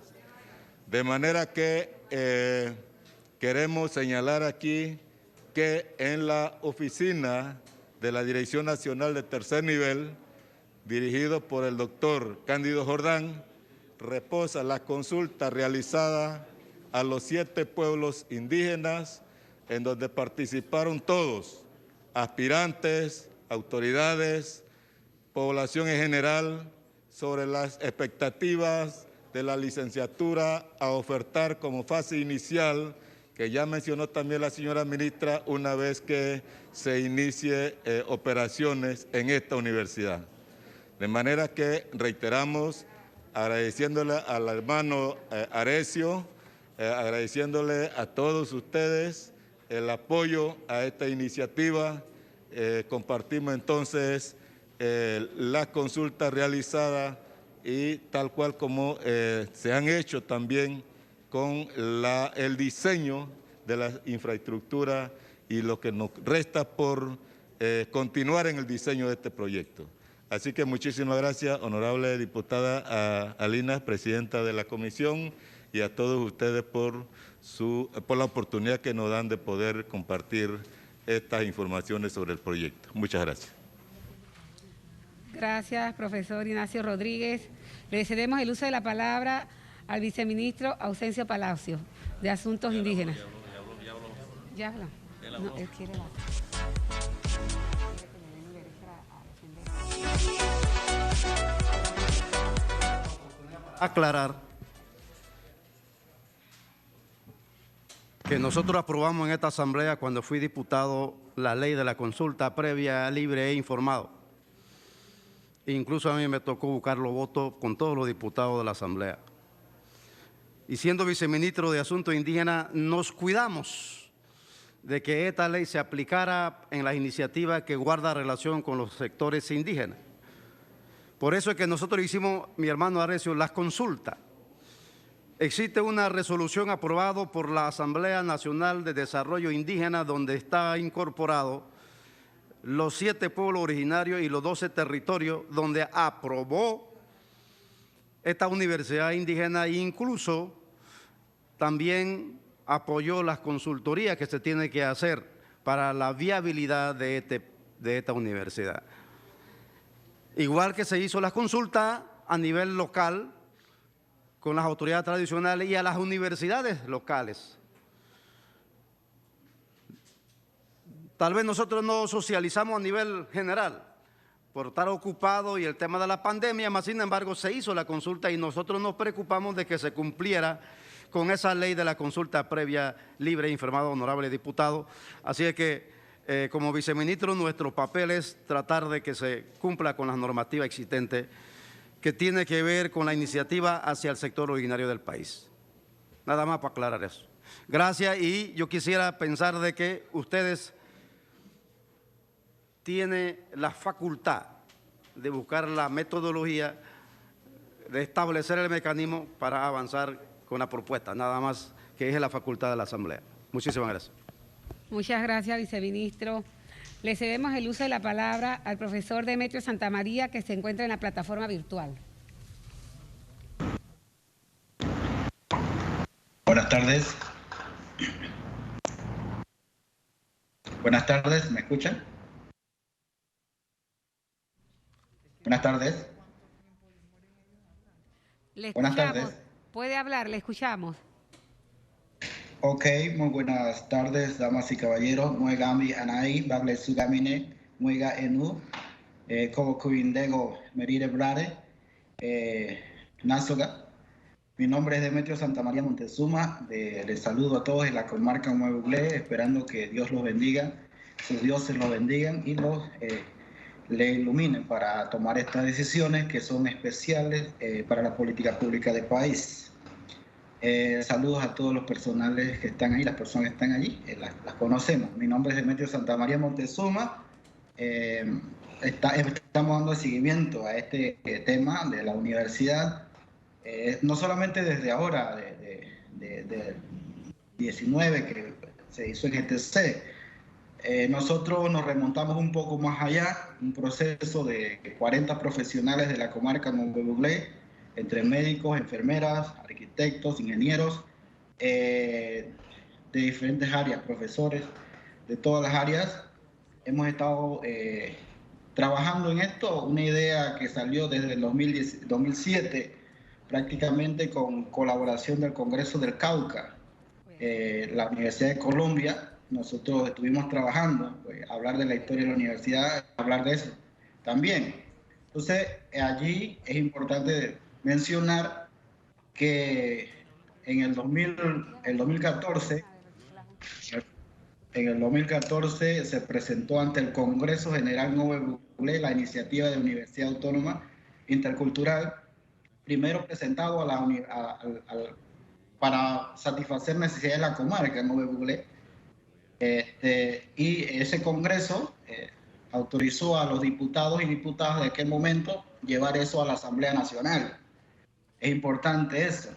De manera que queremos señalar aquí que en la oficina de la Dirección Nacional de Tercer Nivel, dirigido por el doctor Cándido Jordán, reposa la consulta realizada a los 7 pueblos indígenas, en donde participaron todos, aspirantes, autoridades, población en general, sobre las expectativas de la licenciatura a ofertar como fase inicial, que ya mencionó también la señora ministra, una vez que se inicie operaciones en esta universidad. De manera que reiteramos, agradeciéndole al hermano Arecio, agradeciéndole a todos ustedes el apoyo a esta iniciativa compartimos entonces las consultas realizadas y tal cual como se han hecho también con el diseño de la infraestructura y lo que nos resta por continuar en el diseño de este proyecto. Así que muchísimas gracias, honorable diputada Alina, presidenta de la comisión, y a todos ustedes por la oportunidad que nos dan de poder compartir estas informaciones sobre el proyecto. Muchas gracias. Gracias, profesor Ignacio Rodríguez. Le cedemos el uso de la palabra al viceministro Ausencio Palacio, de Asuntos Indígenas. ¿Ya habló? No, él quiere hablar. Aclarar que nosotros aprobamos en esta asamblea, cuando fui diputado, la ley de la consulta previa, libre e informado. Incluso a mí me tocó buscar los votos con todos los diputados de la asamblea. Y siendo viceministro de Asuntos Indígenas, nos cuidamos de que esta ley se aplicara en las iniciativas que guarda relación con los sectores indígenas. Por eso es que nosotros hicimos, mi hermano Arecio, las consultas. Existe una resolución aprobada por la Asamblea Nacional de Desarrollo Indígena donde está incorporado los 7 pueblos originarios y los 12 territorios, donde aprobó esta universidad indígena e incluso también apoyó las consultorías que se tienen que hacer para la viabilidad de esta universidad. Igual que se hizo las consultas a nivel local con las autoridades tradicionales y a las universidades locales. Tal vez nosotros no socializamos a nivel general por estar ocupados y el tema de la pandemia, mas sin embargo se hizo la consulta y nosotros nos preocupamos de que se cumpliera con esa ley de la consulta previa, libre e informada, honorable diputado. Así es que como viceministro nuestro papel es tratar de que se cumpla con las normativas existentes que tiene que ver con la iniciativa hacia el sector originario del país. Nada más para aclarar eso. Gracias, y yo quisiera pensar de que ustedes tienen la facultad de buscar la metodología, de establecer el mecanismo para avanzar con la propuesta, nada más que es la facultad de la Asamblea. Muchísimas gracias. Muchas gracias, viceministro. Le cedemos el uso de la palabra al profesor Demetrio Santamaría, que se encuentra en la plataforma virtual. Buenas tardes. Buenas tardes, ¿me escuchan? Buenas tardes. Le Buenas escuchamos. tardes. Puede hablar, le escuchamos. Ok, muy buenas tardes, damas y caballeros. Muegambi Anai, Bagle Sugamine, Muega Enu, Kokuindego Merire Brare, Násoga. Mi nombre es Demetrio Santamaría Montezuma. Les saludo a todos en la comarca Muebuglé, esperando que Dios los bendiga, sus dioses los bendigan y los le iluminen para tomar estas decisiones que son especiales para la política pública del país. Saludos a todos los personales que están ahí, las personas que están allí, las conocemos. Mi nombre es Demetrio Santamaría Montezuma. Estamos dando seguimiento a este tema de la universidad, no solamente desde ahora, de 19 que se hizo el GTC. Nosotros nos remontamos un poco más allá, un proceso de 40 profesionales de la comarca Montebuglé, entre médicos, enfermeras, arquitectos, ingenieros, de diferentes áreas, profesores de todas las áreas. Hemos estado trabajando en esto, una idea que salió desde el 2007, prácticamente con colaboración del Congreso del Cauca, la Universidad de Colombia. Nosotros estuvimos trabajando, pues, hablar de la historia de la universidad, hablar de eso también. Entonces, allí es importante mencionar que en el 2014 se presentó ante el Congreso General Novebuglé la iniciativa de Universidad Autónoma Intercultural, primero presentado para satisfacer necesidades de la comarca Novebuglé. Y ese congreso autorizó a los diputados y diputadas de aquel momento llevar eso a la Asamblea Nacional. Es importante eso.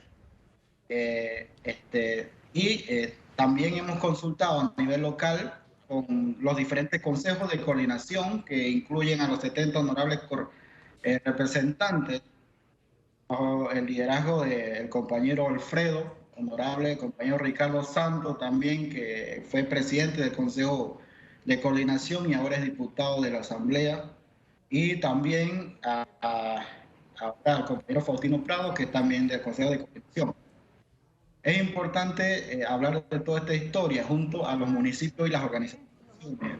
También hemos consultado a nivel local con los diferentes consejos de coordinación que incluyen a los 70 honorables representantes bajo el liderazgo del compañero Alfredo, honorable compañero Ricardo Santos también, que fue presidente del Consejo de Coordinación y ahora es diputado de la Asamblea, y también al compañero Faustino Prado, que es también del Consejo de Coordinación. Es importante hablar de toda esta historia junto a los municipios y las organizaciones,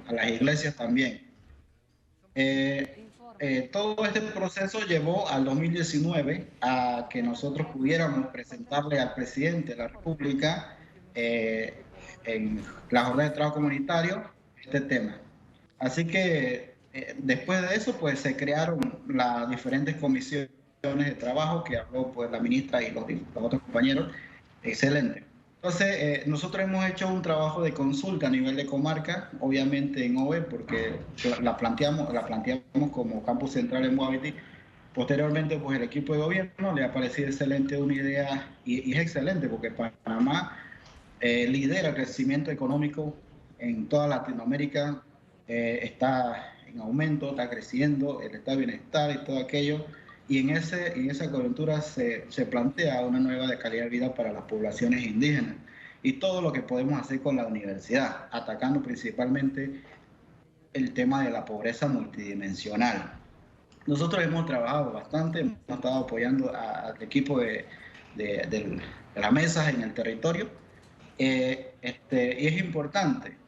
a las iglesias también. Todo este proceso llevó al 2019 a que nosotros pudiéramos presentarle al presidente de la República en la jornada de trabajo comunitario este tema. Así que después de eso pues se crearon las diferentes comisiones de trabajo que habló pues la ministra y los otros compañeros. Excelente. Entonces, nosotros hemos hecho un trabajo de consulta a nivel de comarca, obviamente en OVE, porque la planteamos como campus central en Guaviti. Posteriormente, pues el equipo de gobierno le ha parecido excelente una idea, y es excelente porque Panamá lidera el crecimiento económico en toda Latinoamérica, está en aumento, está creciendo, el estado de bienestar y todo aquello. Y en esa coyuntura se plantea una nueva calidad de vida para las poblaciones indígenas y todo lo que podemos hacer con la universidad, atacando principalmente el tema de la pobreza multidimensional. Nosotros hemos trabajado bastante, hemos estado apoyando al equipo de las mesas en el territorio, y es importante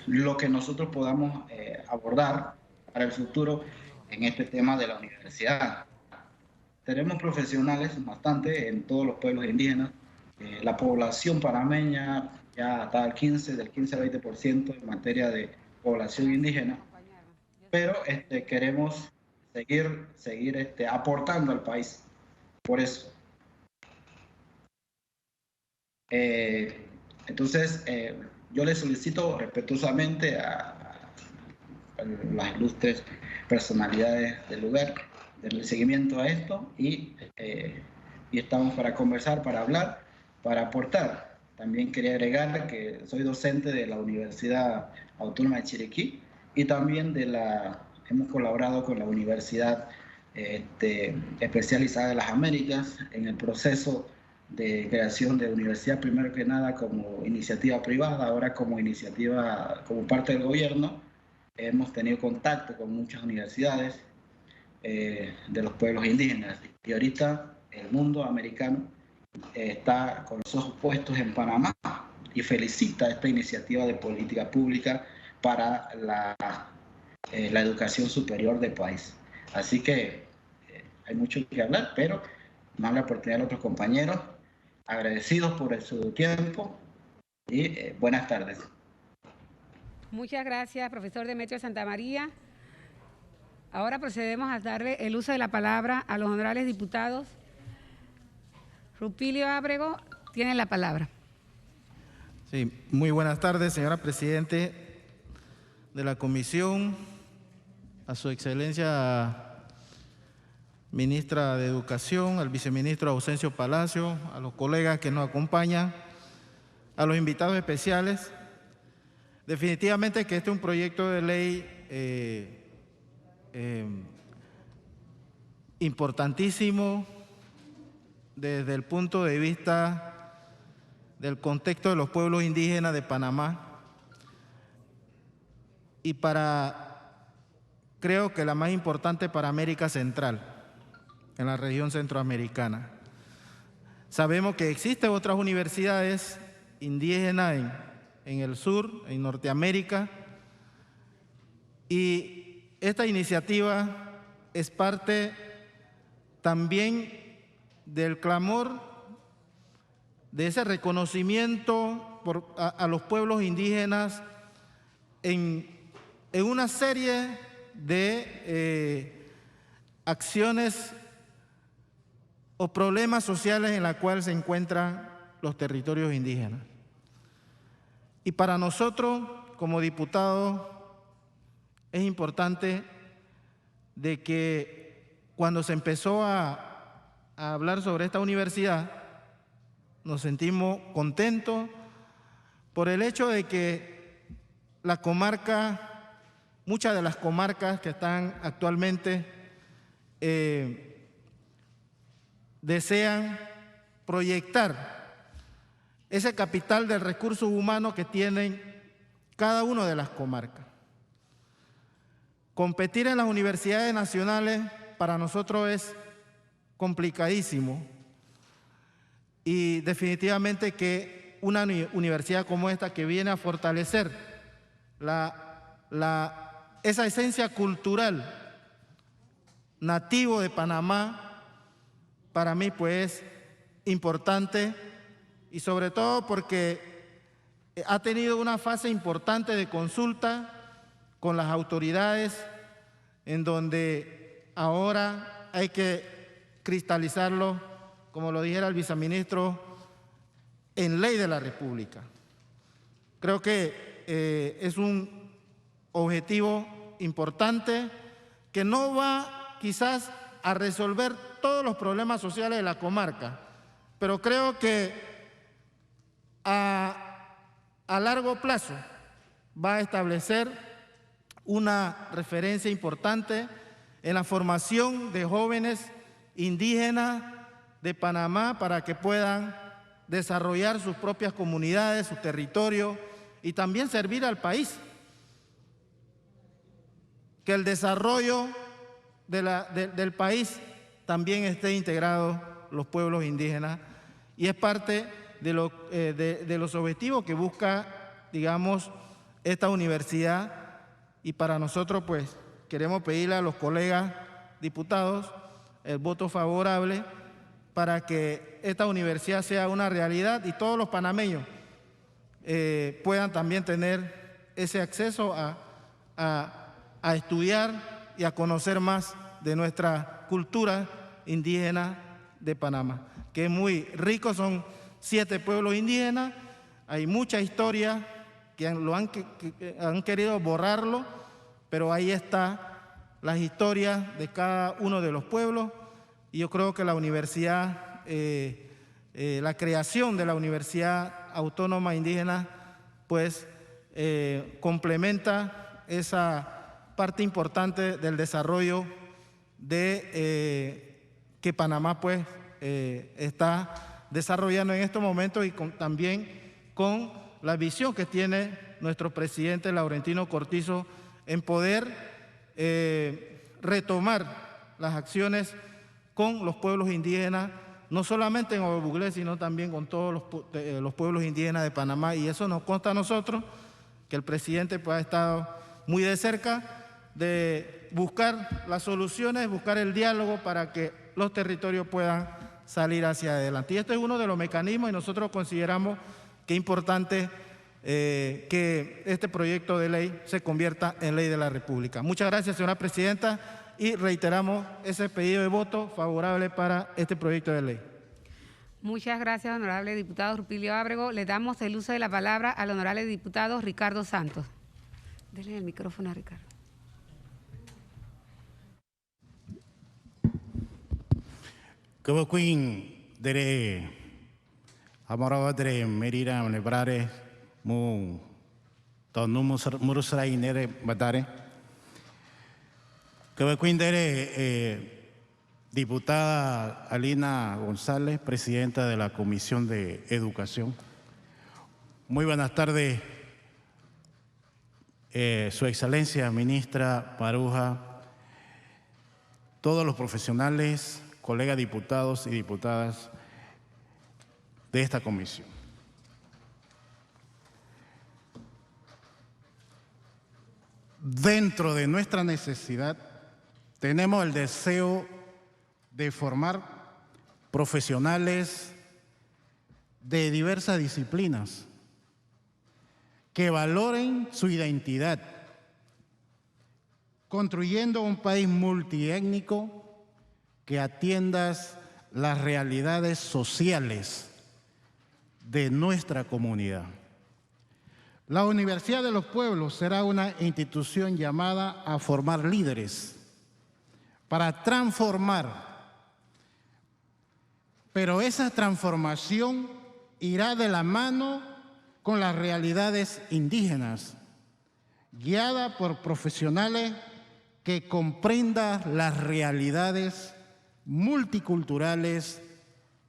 lo que nosotros podamos abordar para el futuro en este tema de la universidad. Tenemos profesionales bastante en todos los pueblos indígenas. La población panameña ya está del 15 al 20% en materia de población indígena, pero queremos seguir aportando al país. Por eso. Entonces, yo le solicito respetuosamente a las ilustres personalidades del lugar, del seguimiento a esto, y estamos para conversar, para hablar, para aportar. También quería agregar que soy docente de la Universidad Autónoma de Chiriquí y también hemos colaborado con la Universidad Especializada de las Américas en el proceso de creación de universidad, primero que nada como iniciativa privada, ahora como parte del gobierno. Hemos tenido contacto con muchas universidades de los pueblos indígenas y ahorita el mundo americano está con los ojos puestos en Panamá y felicita esta iniciativa de política pública para la educación superior del país. Así que hay mucho que hablar, pero más la oportunidad a otros compañeros, agradecidos por su tiempo y buenas tardes. Muchas gracias, profesor Demetrio Santamaría. Ahora procedemos a darle el uso de la palabra a los honorables diputados. Rupilio Ábrego tiene la palabra. Sí, muy buenas tardes, señora Presidente de la Comisión, a su Excelencia Ministra de Educación, al Viceministro Ausencio Palacio, a los colegas que nos acompañan, a los invitados especiales. Definitivamente que este es un proyecto de ley importantísimo desde el punto de vista del contexto de los pueblos indígenas de Panamá y creo que la más importante para América Central, en la región centroamericana. Sabemos que existen otras universidades indígenas en el sur, en Norteamérica, y esta iniciativa es parte también del clamor de ese reconocimiento a los pueblos indígenas en una serie de acciones o problemas sociales en la cual se encuentran los territorios indígenas. Y para nosotros, como diputados es importante de que cuando se empezó a hablar sobre esta universidad, nos sentimos contentos por el hecho de que la comarca, muchas de las comarcas que están actualmente desean proyectar ese capital del recurso humano que tienen cada una de las comarcas. Competir en las universidades nacionales para nosotros es complicadísimo y definitivamente que una universidad como esta que viene a fortalecer esa esencia cultural nativo de Panamá, para mí pues es importante y sobre todo porque ha tenido una fase importante de consulta con las autoridades en donde ahora hay que cristalizarlo, como lo dijera el viceministro, en ley de la República. Creo que es un objetivo importante que no va quizás a resolver todos los problemas sociales de la comarca, pero creo que a largo plazo va a establecer una referencia importante en la formación de jóvenes indígenas de Panamá para que puedan desarrollar sus propias comunidades, sus territorios y también servir al país. Que el desarrollo del país también esté integrado los pueblos indígenas y es parte de los objetivos que busca, digamos, esta universidad. Y para nosotros, pues, queremos pedirle a los colegas diputados el voto favorable para que esta universidad sea una realidad y todos los panameños puedan también tener ese acceso a estudiar y a conocer más de nuestra cultura indígena de Panamá, que es muy rico, son 7 pueblos indígenas, hay mucha historia que han querido borrarlo, pero ahí está las historias de cada uno de los pueblos y yo creo que la universidad, la creación de la Universidad Autónoma Indígena, pues complementa esa parte importante del desarrollo que Panamá pues está desarrollando en estos momentos y también con la visión que tiene nuestro presidente Laurentino Cortizo en poder retomar las acciones con los pueblos indígenas, no solamente en Ovebuglé, sino también con todos los pueblos indígenas de Panamá. Y eso nos consta a nosotros, que el presidente pues, ha estado muy de cerca de buscar las soluciones, buscar el diálogo para que los territorios puedan salir hacia adelante. Y esto es uno de los mecanismos y nosotros consideramos que es importante que este proyecto de ley se convierta en ley de la República. Muchas gracias, señora presidenta, y reiteramos ese pedido de voto favorable para este proyecto de ley. Muchas gracias, honorable diputado Rupilio Ábrego. Le damos el uso de la palabra al honorable diputado Ricardo Santos. Denle el micrófono a Ricardo. Como Queen dere amoraba dere merira nebrare mu tonu murusrai nere badare. Como Queen dere diputada Alina González, presidenta de la Comisión de Educación. Muy buenas tardes, Su Excelencia Ministra Maruja, todos los profesionales, colegas diputados y diputadas de esta comisión. Dentro de nuestra necesidad, tenemos el deseo de formar profesionales de diversas disciplinas que valoren su identidad, construyendo un país multiétnico que atienda las realidades sociales de nuestra comunidad. La Universidad de los Pueblos será una institución llamada a formar líderes para transformar, pero esa transformación irá de la mano con las realidades indígenas, guiada por profesionales que comprendan las realidades multiculturales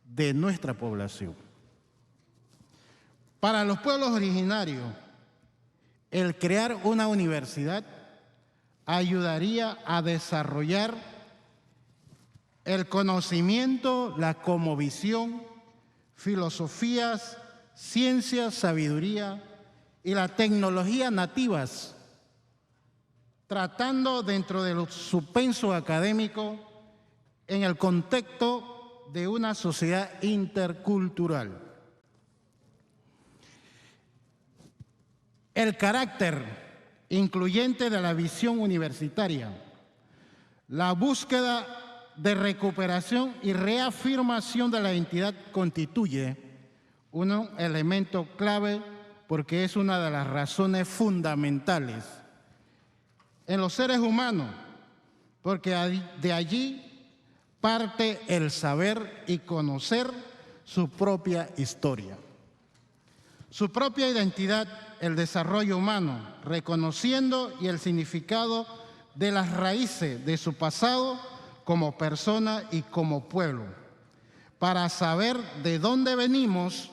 de nuestra población. Para los pueblos originarios, el crear una universidad ayudaría a desarrollar el conocimiento, la cosmovisión, filosofías, ciencias, sabiduría y la tecnología nativas, tratando dentro del suspenso académico en el contexto de una sociedad intercultural. El carácter incluyente de la visión universitaria, la búsqueda de recuperación y reafirmación de la entidad constituye un elemento clave porque es una de las razones fundamentales en los seres humanos, porque de allí parte el saber y conocer su propia historia, su propia identidad, el desarrollo humano, reconociendo y el significado de las raíces de su pasado como persona y como pueblo, para saber de dónde venimos,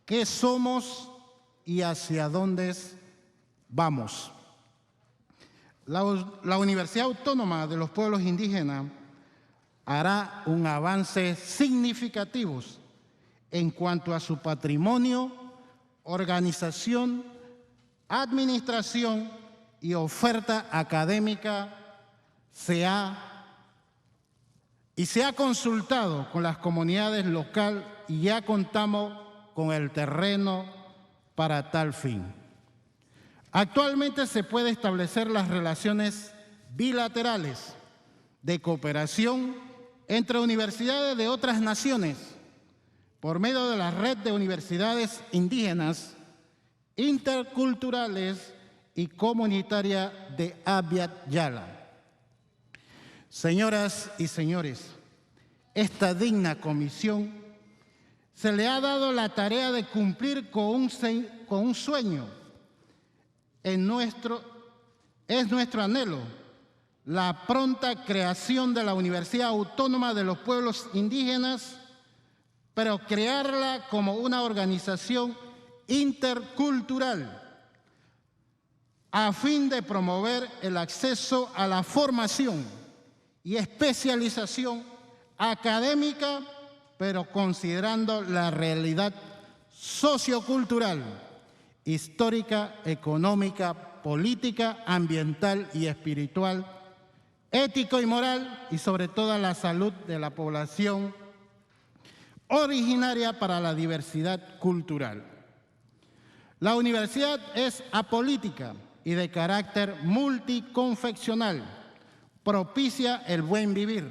qué somos y hacia dónde vamos. La Universidad Autónoma de los Pueblos Indígenas hará un avance significativo en cuanto a su patrimonio, organización, administración y oferta académica. Se ha consultado con las comunidades locales y ya contamos con el terreno para tal fin. Actualmente se puede establecer las relaciones bilaterales de cooperación entre universidades de otras naciones por medio de la red de universidades indígenas, interculturales y comunitarias de Abya Yala. Señoras y señores, esta digna comisión se le ha dado la tarea de cumplir con un sueño. Es nuestro anhelo la pronta creación de la Universidad Autónoma de los Pueblos Indígenas, pero crearla como una organización intercultural a fin de promover el acceso a la formación y especialización académica, pero considerando la realidad sociocultural, histórica, económica, política, ambiental y espiritual, ético y moral, y sobre todo la salud de la población originaria para la diversidad cultural. La universidad es apolítica y de carácter multiconfesional, propicia el buen vivir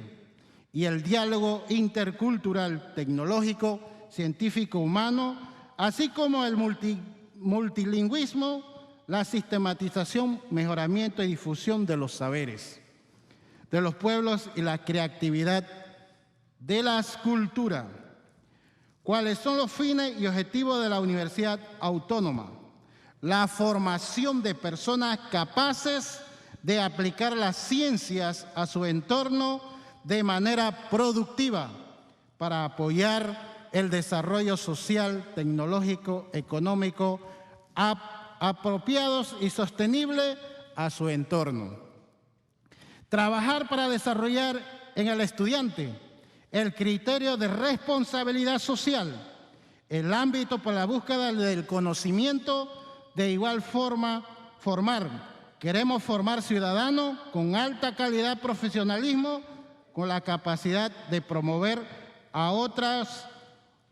y el diálogo intercultural, tecnológico, científico, humano, así como el multilingüismo, la sistematización, mejoramiento y difusión de los saberes de los pueblos y la creatividad de las culturas. ¿Cuáles son los fines y objetivos de la Universidad Autónoma? La formación de personas capaces de aplicar las ciencias a su entorno de manera productiva para apoyar el desarrollo social, tecnológico, económico, apropiados y sostenibles a su entorno. Trabajar para desarrollar en el estudiante el criterio de responsabilidad social, el ámbito para la búsqueda del conocimiento, de igual forma queremos formar ciudadanos con alta calidad profesionalismo, con la capacidad de promover a otras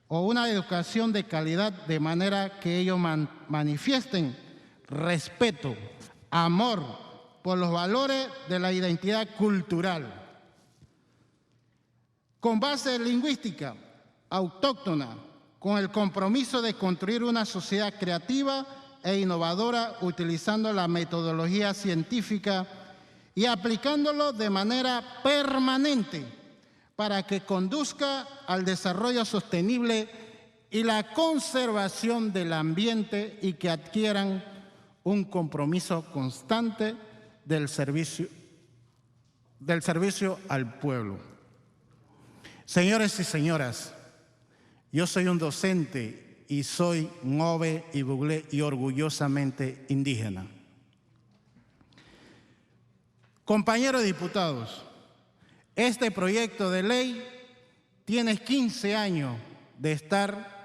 o una educación de calidad de manera que ellos manifiesten respeto, amor por los valores de la identidad cultural. Con base lingüística autóctona, con el compromiso de construir una sociedad creativa e innovadora utilizando la metodología científica y aplicándolo de manera permanente para que conduzca al desarrollo sostenible y la conservación del ambiente y que adquieran un compromiso constante del servicio al pueblo. Señores y señoras, yo soy un docente y soy Ngove y Buglé y orgullosamente indígena. Compañeros diputados, este proyecto de ley tiene 15 años de estar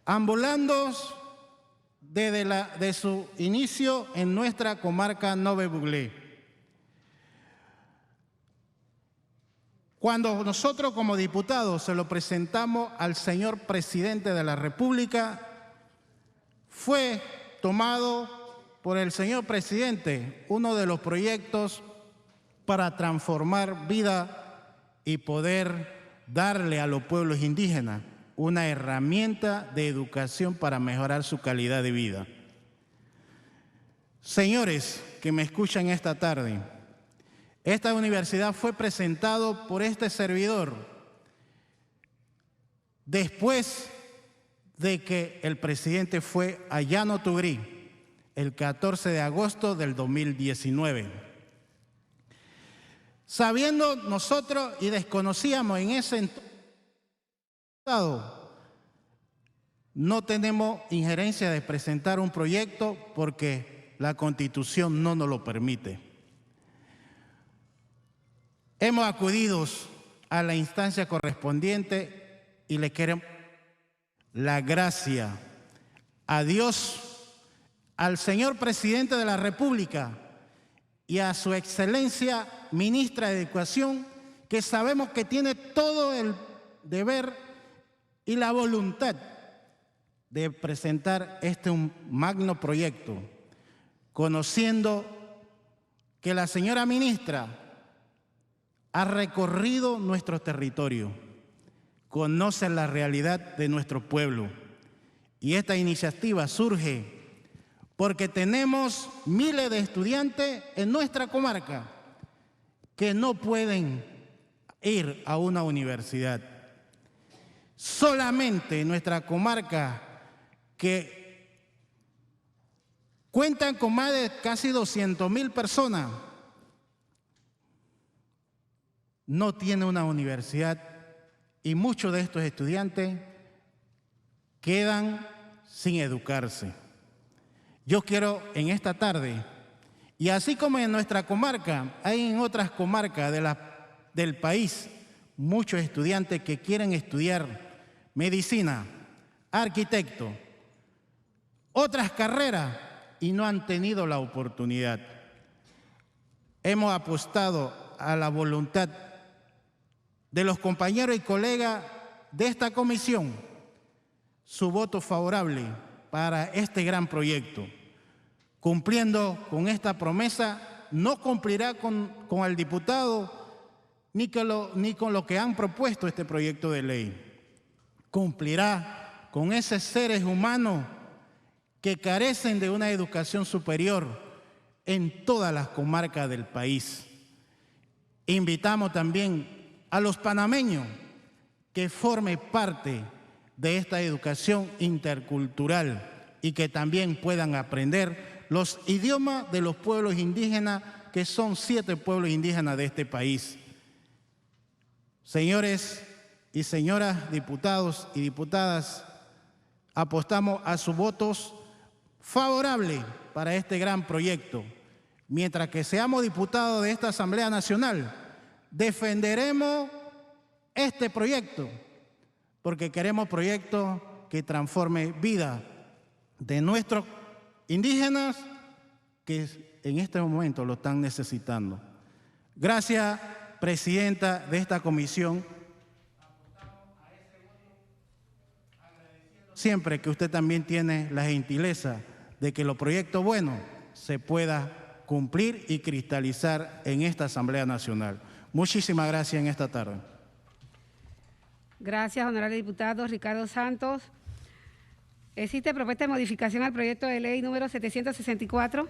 ambulando desde su inicio en nuestra comarca Nove Buglé. Cuando nosotros como diputados se lo presentamos al señor presidente de la República, fue tomado por el señor presidente uno de los proyectos para transformar vida y poder darle a los pueblos indígenas una herramienta de educación para mejorar su calidad de vida. Señores que me escuchan esta tarde, esta universidad fue presentado por este servidor después de que el presidente fue a Llano Tugrí el 14 de agosto del 2019. Sabiendo nosotros y desconocíamos en ese estado, no tenemos injerencia de presentar un proyecto porque la Constitución no nos lo permite. Hemos acudido a la instancia correspondiente y le queremos la gracia a Dios, al señor presidente de la República y a su excelencia ministra de Educación, que sabemos que tiene todo el deber y la voluntad de presentar un magno proyecto, conociendo que la señora ministra ha recorrido nuestro territorio, conoce la realidad de nuestro pueblo y esta iniciativa surge porque tenemos miles de estudiantes en nuestra comarca que no pueden ir a una universidad. Solamente en nuestra comarca, que cuentan con más de casi 200,000 personas, no tiene una universidad y muchos de estos estudiantes quedan sin educarse. Yo quiero en esta tarde, y así como en nuestra comarca, hay en otras comarcas del país muchos estudiantes que quieren estudiar medicina, arquitecto, otras carreras y no han tenido la oportunidad. Hemos apostado a la voluntad de los compañeros y colegas de esta comisión, su voto favorable para este gran proyecto. Cumpliendo con esta promesa, no cumplirá con el diputado ni con lo que han propuesto este proyecto de ley. Cumplirá con esos seres humanos que carecen de una educación superior en todas las comarcas del país. Invitamos también a los panameños que formen parte de esta educación intercultural y que también puedan aprender los idiomas de los pueblos indígenas, que son 7 pueblos indígenas de este país. Señores y señoras diputados y diputadas, apostamos a sus votos favorables para este gran proyecto. Mientras que seamos diputados de esta Asamblea Nacional, defenderemos este proyecto, porque queremos proyectos que transformen vida de nuestros indígenas que en este momento lo están necesitando. Gracias, presidenta de esta comisión. Siempre que usted también tiene la gentileza de que los proyectos buenos se puedan cumplir y cristalizar en esta Asamblea Nacional. Muchísimas gracias en esta tarde. Gracias, honorable diputado Ricardo Santos. Existe propuesta de modificación al proyecto de ley número 764.